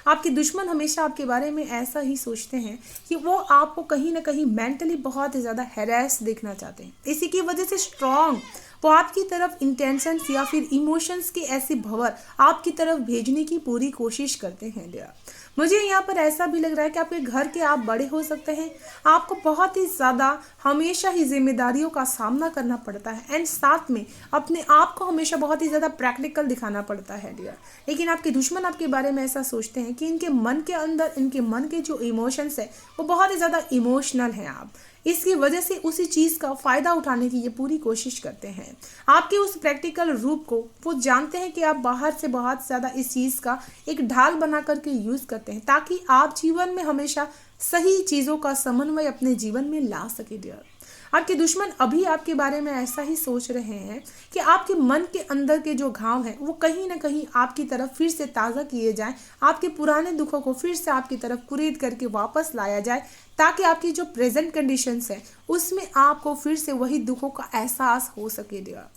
आपके दुश्मन हमेशा आपके बारे में ऐसा ही सोचते हैं कि वो आपको कहीं ना कहीं मेंटली बहुत ज़्यादा हैरेस देखना चाहते हैं। इसी की वजह से स्ट्रॉन्ग वो आपकी तरफ इंटेंशंस या फिर इमोशंस की ऐसी भंवर आपकी तरफ भेजने की पूरी कोशिश करते हैं डियर। मुझे यहाँ पर ऐसा भी लग रहा है कि आपके घर के आप बड़े हो सकते हैं, आपको बहुत ही ज़्यादा हमेशा ही जिम्मेदारियों का सामना करना पड़ता है एंड साथ में अपने आप को हमेशा बहुत ही ज़्यादा प्रैक्टिकल दिखाना पड़ता है डियर। लेकिन आपके दुश्मन आपके बारे में ऐसा सोचते हैं कि इनके मन के अंदर, इनके मन के जो इमोशंस है वो बहुत ही ज़्यादा इमोशनल हैं आप, इसकी वजह से उसी चीज़ का फ़ायदा उठाने की ये पूरी कोशिश करते हैं। आपके उस प्रैक्टिकल रूप को वो जानते हैं कि आप बाहर से बहुत ज़्यादा इस चीज़ का एक ढाल बना करके यूज़ करते हैं ताकि आप जीवन में हमेशा सही चीज़ों का समन्वय अपने जीवन में ला सके डियर। आपके दुश्मन अभी आपके बारे में ऐसा ही सोच रहे हैं कि आपके मन के अंदर के जो घाव हैं वो कहीं ना कहीं आपकी तरफ फिर से ताज़ा किए जाएं, आपके पुराने दुखों को फिर से आपकी तरफ कुरेद करके वापस लाया जाए ताकि आपकी जो प्रेजेंट कंडीशंस है उसमें आपको फिर से वही दुखों का एहसास हो सके डियर।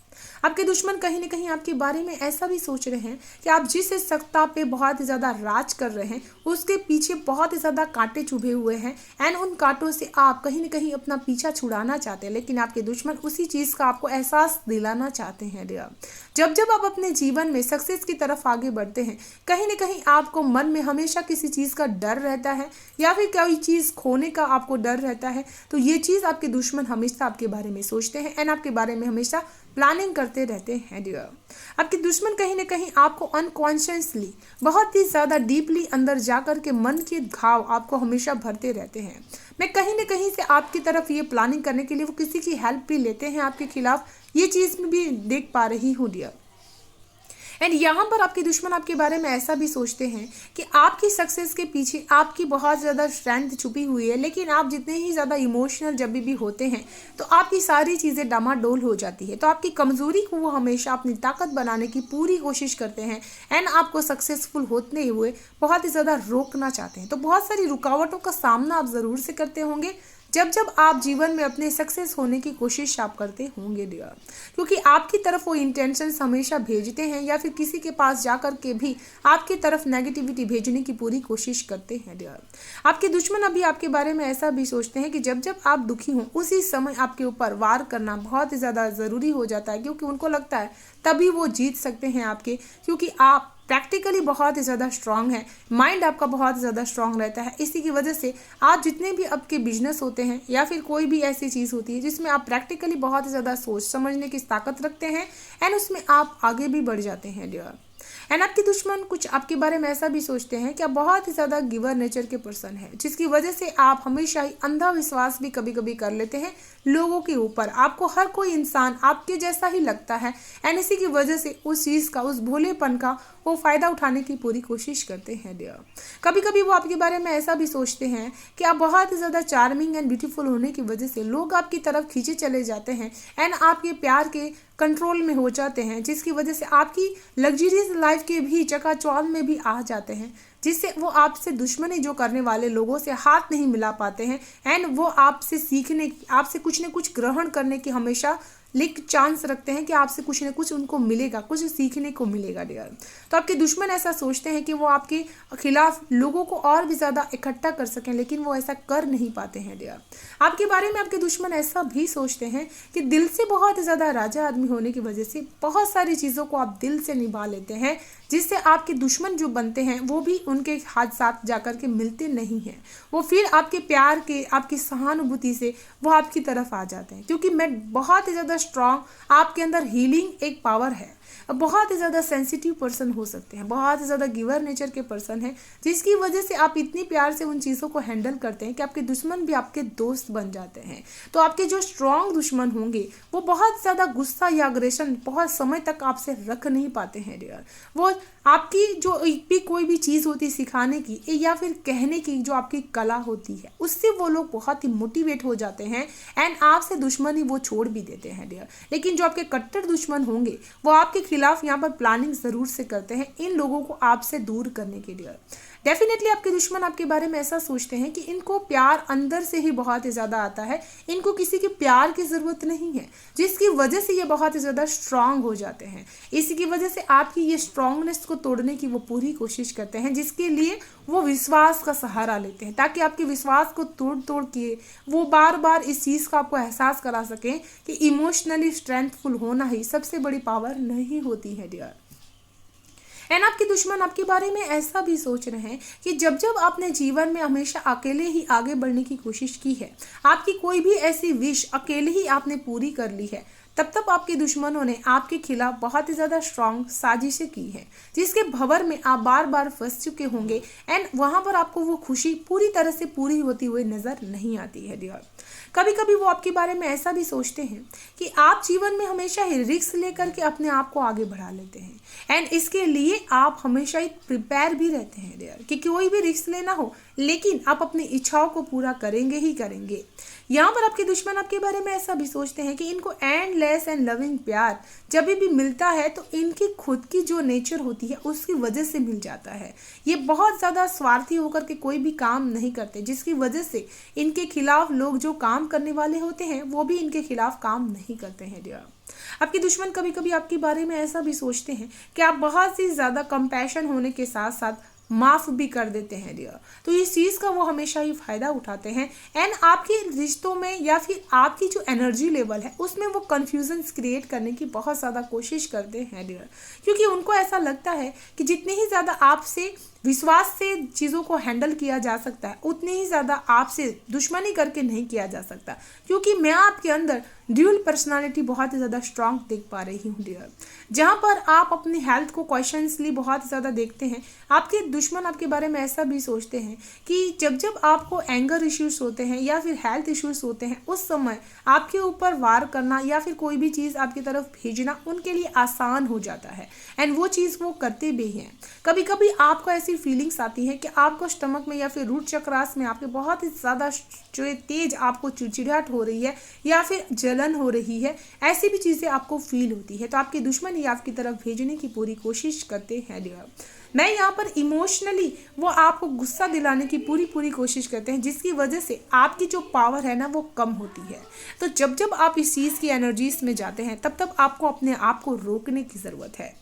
आपके दुश्मन कहीं ना कहीं आपके बारे में ऐसा भी सोच रहे हैं कि आप जिस सत्ता पे बहुत ही ज़्यादा राज कर रहे हैं उसके पीछे बहुत ही ज़्यादा कांटे चुभे हुए हैं एंड उन कांटों से आप कहीं ना कहीं अपना पीछा छुड़ाना चाहते हैं। लेकिन आपके दुश्मन उसी चीज़ का आपको एहसास दिलाना चाहते हैं डियर। जब जब आप अपने जीवन में सक्सेस की तरफ आगे बढ़ते हैं, कहीं ना कहीं आपको मन में हमेशा किसी चीज़ का डर रहता है या फिर कोई चीज़ खोने का आपको डर रहता है, तो ये चीज़ आपके दुश्मन हमेशा आपके बारे में सोचते हैं एंड आपके बारे में हमेशा प्लानिंग करते रहते हैं डियर। आपके दुश्मन कहीं ना कहीं आपको अनकॉन्शियसली बहुत ही ज़्यादा डीपली अंदर जाकर के मन के घाव आपको हमेशा भरते रहते हैं। मैं कहीं ना कहीं से आपकी तरफ ये प्लानिंग करने के लिए वो किसी की हेल्प भी लेते हैं आपके खिलाफ, ये चीज़ में भी देख पा रही हूँ डियर। एंड यहाँ पर आपके दुश्मन आपके बारे में ऐसा भी सोचते हैं कि आपकी सक्सेस के पीछे आपकी बहुत ज़्यादा स्ट्रेंथ छुपी हुई है, लेकिन आप जितने ही ज़्यादा इमोशनल जब भी होते हैं तो आपकी सारी चीज़ें डामाडोल हो जाती है। तो आपकी कमज़ोरी को वो हमेशा अपनी ताकत बनाने की पूरी कोशिश करते हैं एंड आपको सक्सेसफुल होते हुए बहुत ही ज़्यादा रोकना चाहते हैं। तो बहुत सारी रुकावटों का सामना आप ज़रूर से करते होंगे जब जब आप जीवन में अपने सक्सेस होने की कोशिश आप करते होंगे डियर, क्योंकि आपकी तरफ वो इंटेंशंस हमेशा भेजते हैं या फिर किसी के पास जाकर के भी आपकी तरफ नेगेटिविटी भेजने की पूरी कोशिश करते हैं डियर। आपके दुश्मन अभी आपके बारे में ऐसा भी सोचते हैं कि जब जब आप दुखी हों उसी समय आपके ऊपर वार करना बहुत ही ज़्यादा ज़रूरी हो जाता है, क्योंकि उनको लगता है तभी वो जीत सकते हैं आपके, क्योंकि आप प्रैक्टिकली बहुत ही ज़्यादा स्ट्रांग है, माइंड आपका बहुत ज़्यादा स्ट्रांग रहता है। इसी की वजह से आप जितने भी आपके बिजनेस होते हैं या फिर कोई भी ऐसी चीज़ होती है जिसमें आप प्रैक्टिकली बहुत ही ज़्यादा सोच समझने की ताकत रखते हैं एंड उसमें आप आगे भी बढ़ जाते हैं डियर। एंड आपके दुश्मन कुछ आपके बारे में ऐसा भी सोचते हैं कि आप बहुत ही ज़्यादा गिवर नेचर के पर्सन हैं, जिसकी वजह से आप हमेशा ही अंधा विश्वास भी कभी कभी कर लेते हैं लोगों के ऊपर। आपको हर कोई इंसान आपके जैसा ही लगता है एंड इसी की वजह से उस चीज़ का, उस भोलेपन का वो फ़ायदा उठाने की पूरी कोशिश करते हैं डियर। कभी कभी वो आपके बारे में ऐसा भी सोचते हैं कि आप बहुत ही ज़्यादा चार्मिंग एंड ब्यूटीफुल होने की वजह से लोग आपकी तरफ खींचे चले जाते हैं एंड आपके प्यार के कंट्रोल में हो जाते हैं, जिसकी वजह से आपकी लग्जरियस लाइफ के भी चकाचौंध में भी आ जाते हैं, जिससे वो आपसे दुश्मनी जो करने वाले लोगों से हाथ नहीं मिला पाते हैं एंड वो आपसे सीखने, आपसे कुछ न कुछ ग्रहण करने की हमेशा चांस रखते हैं कि आपसे कुछ न कुछ उनको मिलेगा, कुछ सीखने को मिलेगा डियर। तो आपके दुश्मन ऐसा सोचते हैं कि वो आपके खिलाफ लोगों को और भी ज़्यादा इकट्ठा कर सकें, लेकिन वो ऐसा कर नहीं पाते हैं डियर। आपके बारे में आपके दुश्मन ऐसा भी सोचते हैं कि दिल से बहुत ज़्यादा राजा आदमी होने की वजह से बहुत सारी चीज़ों को आप दिल से निभा लेते हैं, जिससे आपके दुश्मन जो बनते हैं वो भी उनके हाथ साथ जाकर के मिलते नहीं हैं। वो फिर आपके प्यार के, आपकी सहानुभूति से वो आपकी तरफ आ जाते हैं, क्योंकि मैं बहुत ही ज़्यादा स्ट्रांग, आपके अंदर हीलिंग एक पावर है, बहुत ही ज़्यादा सेंसिटिव पर्सन हो सकते हैं, बहुत ही ज़्यादा गिवर नेचर के पर्सन हैं, जिसकी वजह से आप इतनी प्यार से उन चीज़ों को हैंडल करते हैं कि आपके दुश्मन भी आपके दोस्त बन जाते हैं। तो आपके जो स्ट्रॉन्ग दुश्मन होंगे वो बहुत ज़्यादा गुस्सा या अग्रेशन बहुत समय तक आपसे रख नहीं पाते हैं डियर। वो आपकी जो भी कोई भी चीज़ होती है सिखाने की या फिर कहने की जो आपकी कला होती है, उससे वो लोग बहुत ही मोटिवेट हो जाते हैं एंड आपसे दुश्मनी वो छोड़ भी देते हैं डियर। लेकिन जो आपके कट्टर दुश्मन होंगे वो आपके खिलाफ यहाँ पर प्लानिंग ज़रूर से करते हैं इन लोगों को आपसे दूर करने के लिए। डेफिनेटली आपके दुश्मन आपके बारे में ऐसा सोचते हैं कि इनको प्यार अंदर से ही बहुत ही ज़्यादा आता है, इनको किसी के प्यार की ज़रूरत नहीं है, जिसकी वजह से ये बहुत ही ज़्यादा स्ट्रांग हो जाते हैं। इसी की वजह से आपकी ये स्ट्रांगनेस को तोड़ने की वो पूरी कोशिश करते हैं, जिसके लिए वो विश्वास का सहारा लेते हैं, ताकि आपके विश्वास को तोड़ तोड़ के वो बार बार इस चीज़ का आपको एहसास करा सकें कि इमोशनली स्ट्रेंथफुल होना ही सबसे बड़ी पावर नहीं होती है डियर। एंड आपके दुश्मन आपके बारे में ऐसा भी सोच रहे हैं कि जब जब आपने जीवन में हमेशा अकेले ही आगे बढ़ने की कोशिश की है, आपकी कोई भी ऐसी विश अकेले ही आपने पूरी कर ली है, तब तब आपके दुश्मनों ने आपके खिलाफ बहुत ही ज़्यादा स्ट्रांग साजिशें की हैं, जिसके भंवर में आप बार बार फंस चुके होंगे एंड वहाँ पर आपको वो खुशी पूरी तरह से पूरी होती हुई नज़र नहीं आती है डियर। कभी कभी वो आपके बारे में ऐसा भी सोचते हैं कि आप जीवन में हमेशा ही रिस्क लेकर के अपने आप को आगे बढ़ा लेते हैं एंड इसके लिए आप हमेशा ही प्रिपेयर भी रहते हैं डियर कि कोई भी रिस्क लेना हो, लेकिन आप अपनी इच्छाओं को पूरा करेंगे ही करेंगे। यहाँ पर आपके दुश्मन आपके बारे में ऐसा भी सोचते हैं कि इनको एंडलेस एंड लविंग प्यार जब भी मिलता है तो इनकी खुद की जो नेचर होती है उसकी वजह से मिल जाता है। ये बहुत ज़्यादा स्वार्थी होकर के कोई भी काम नहीं करते, जिसकी वजह से इनके खिलाफ लोग जो काम करने वाले होते हैं वो भी इनके खिलाफ काम नहीं करते हैं डियर। आपके दुश्मन कभी कभी आपके बारे में ऐसा भी सोचते हैं कि आप बहुत ही ज़्यादा कंपैशन होने के साथ साथ माफ़ भी कर देते हैं डियर, तो इस चीज़ का वो हमेशा ही फ़ायदा उठाते हैं एंड आपके रिश्तों में या फिर आपकी जो एनर्जी लेवल है उसमें वो कन्फ्यूजन्स क्रिएट करने की बहुत ज़्यादा कोशिश करते हैं डियर, क्योंकि उनको ऐसा लगता है कि जितने ही ज़्यादा आपसे विश्वास से चीज़ों को हैंडल किया जा सकता है उतने ही ज़्यादा आपसे दुश्मनी करके नहीं किया जा सकता, क्योंकि मैं आपके अंदर ड्यूअल पर्सनालिटी बहुत ही ज़्यादा स्ट्रांग देख पा रही हूँ डियर। जहाँ पर आप अपनी हेल्थ को क्वेश्चंसली बहुत ज़्यादा देखते हैं, आपके दुश्मन आपके बारे में ऐसा भी सोचते हैं कि जब जब आपको एंगर इश्यूज होते हैं या फिर हेल्थ इश्यूज होते हैं उस समय आपके ऊपर वार करना या फिर कोई भी चीज़ आपकी तरफ भेजना उनके लिए आसान हो जाता है एंड वो चीज़ वो करते भी हैं। कभी कभी आपको ऐसी फीलिंग्स आती है कि आपको स्टमक में या फिर रूट चक्रास में आपके बहुत ही ज़्यादा जो तेज आपको चिड़चिड़ाहट हो रही है या फिर जलन हो रही है, ऐसी भी चीज़ें आपको फील होती है, तो आपके दुश्मन ही आपकी तरफ भेजने की पूरी कोशिश करते हैं डियर। मैं यहाँ पर इमोशनली वो आपको गुस्सा दिलाने की पूरी कोशिश करते हैं, जिसकी वजह से आपकी जो पावर है ना वो कम होती है। तो जब जब आप इस चीज़ की एनर्जीज में जाते हैं तब तब आपको अपने आप को रोकने की ज़रूरत है।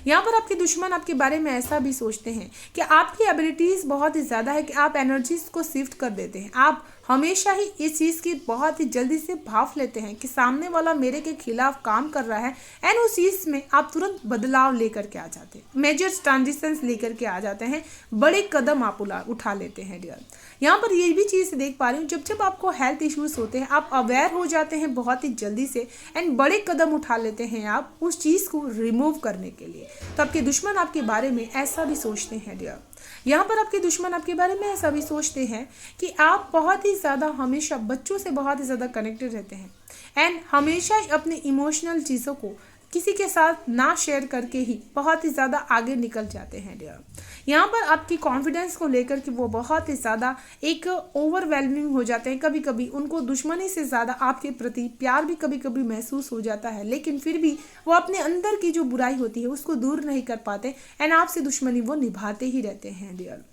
यहाँ पर आपके दुश्मन आपके बारे में ऐसा भी सोचते हैं कि आपकी एबिलिटीज़ बहुत ही ज़्यादा है कि आप एनर्जीज को शिफ्ट कर देते हैं, आप हमेशा ही इस चीज़ की बहुत ही जल्दी से भाप लेते हैं कि सामने वाला मेरे के खिलाफ काम कर रहा है एंड उस चीज़ में आप तुरंत बदलाव लेकर के आ जाते हैं, मेजर ट्रांजिशंस लेकर के आ जाते हैं, बड़े कदम आप उठा लेते हैं डियर। यहाँ पर ये भी चीज़ देख पा रही हूँ, जब जब आपको हेल्थ इश्यूज होते हैं आप अवेयर हो जाते हैं बहुत ही जल्दी से एंड बड़े कदम उठा लेते हैं आप उस चीज़ को रिमूव करने के लिए। तो आपके दुश्मन आपके बारे में ऐसा भी सोचते हैं डियर। यहाँ पर आपके दुश्मन आपके बारे में ऐसा भी सोचते हैं कि आप बहुत ही ज़्यादा हमेशा बच्चों से बहुत ही ज़्यादा कनेक्टेड रहते हैं एंड हमेशा ही अपने इमोशनल चीज़ों को किसी के साथ ना शेयर करके ही बहुत ही ज़्यादा आगे निकल जाते हैं डियर। यहाँ पर आपकी कॉन्फिडेंस को लेकर के वो बहुत ही ज़्यादा एक ओवरवेलमिंग हो जाते हैं, कभी कभी उनको दुश्मनी से ज़्यादा आपके प्रति प्यार भी कभी कभी महसूस हो जाता है, लेकिन फिर भी वो अपने अंदर की जो बुराई होती है उसको दूर नहीं कर पाते एंड आपसे दुश्मनी वो निभाते ही रहते हैं डियर।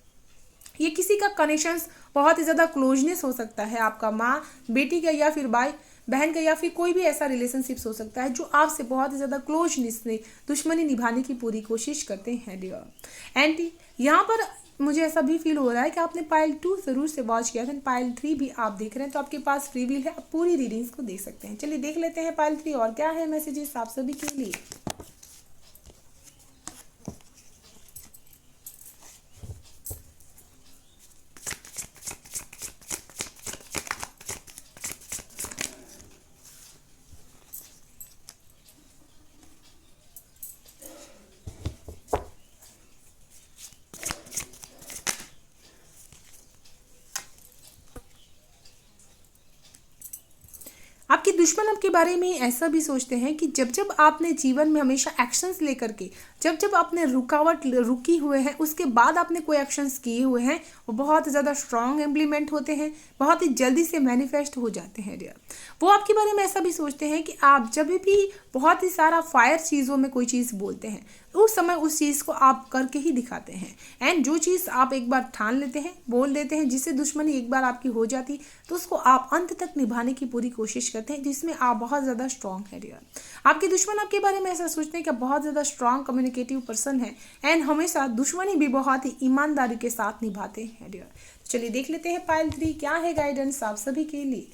ये किसी का कनेक्शंस बहुत ही ज़्यादा क्लोजनेस हो सकता है, आपका माँ बेटी का या फिर भाई बहन का या फिर कोई भी ऐसा रिलेशनशिप्स हो सकता है जो आपसे बहुत ही ज़्यादा क्लोजनेस में दुश्मनी निभाने की पूरी कोशिश करते हैं डियर। एंड यहाँ पर मुझे ऐसा भी फील हो रहा है कि आपने पाइल 2 ज़रूर से वॉच किया था, पाइल 3 भी आप देख रहे हैं, तो आपके पास फ्री विल है, आप पूरी रीडिंग्स को देख सकते हैं। चलिए देख लेते हैं पाइल 3 और क्या है मैसेजेस आप सभी के लिए। आपके दुश्मन आपके बारे में ऐसा भी सोचते हैं कि जब जब आपने जीवन में हमेशा एक्शंस लेकर के, जब जब आपने रुकी हुए हैं, उसके बाद आपने कोई एक्शंस किए हुए हैं, वो बहुत ज़्यादा स्ट्रांग इम्प्लीमेंट होते हैं, बहुत ही जल्दी से मैनिफेस्ट हो जाते हैं डियर। वो आपके बारे में ऐसा भी सोचते हैं कि आप जब भी बहुत ही सारा फायर चीज़ों में कोई चीज़ बोलते हैं, उस समय उस चीज़ को आप करके ही दिखाते हैं। एंड जो चीज़ आप एक बार ठान लेते हैं, बोल देते हैं, जिससे दुश्मनी एक बार आपकी हो जाती, तो उसको आप अंत तक निभाने की पूरी कोशिश करते हैं, जिसमें आप बहुत ज़्यादा स्ट्रांग है डियर। आपके दुश्मन आपके बारे में ऐसा सोचते हैं कि आप बहुत ज़्यादा स्ट्रांग कम्युनिकेटिव पर्सन है एंड हमेशा दुश्मनी भी बहुत ही ईमानदारी के साथ निभाते हैं डियर। चलिए देख लेते हैं पाइल 3 क्या है गाइडेंस आप सभी के लिए।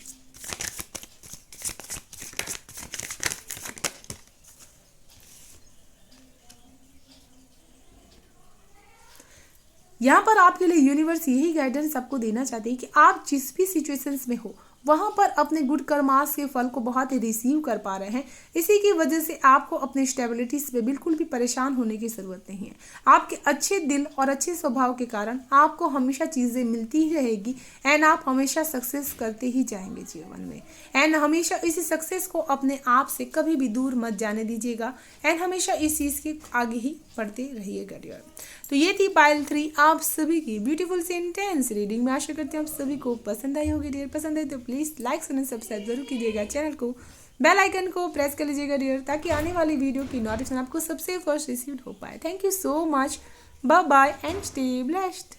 यहाँ पर आपके लिए यूनिवर्स यही गाइडेंस आपको देना चाहते हैं कि आप जिस भी सिचुएशंस में हो वहाँ पर अपने गुड कर्मास के फल को बहुत ही रिसीव कर पा रहे हैं। इसी की वजह से आपको अपनी स्टेबिलिटीज पे बिल्कुल भी परेशान होने की ज़रूरत नहीं है। आपके अच्छे दिल और अच्छे स्वभाव के कारण आपको हमेशा चीज़ें मिलती ही रहेगी एंड आप हमेशा सक्सेस करते ही जाएंगे जीवन में। एंड हमेशा इसी सक्सेस को अपने आप से कभी भी दूर मत जाने दीजिएगा एंड हमेशा इस चीज़ के आगे ही बढ़ते रहिएगा डियर। तो ये थी पाइल 3 आप सभी की ब्यूटीफुल से इंटेंस रीडिंग। मैं आशा करती हूँ आप सभी को पसंद आई होगी डियर। पसंद आई तो प्लीज़ लाइक एंड सब्सक्राइब जरूर कीजिएगा, चैनल को बेल आइकन को प्रेस कर लीजिएगा डियर, ताकि आने वाली वीडियो की नोटिफिकेशन आपको सबसे फर्स्ट रिसीव हो पाए। Thank you so much, bye bye and stay blessed.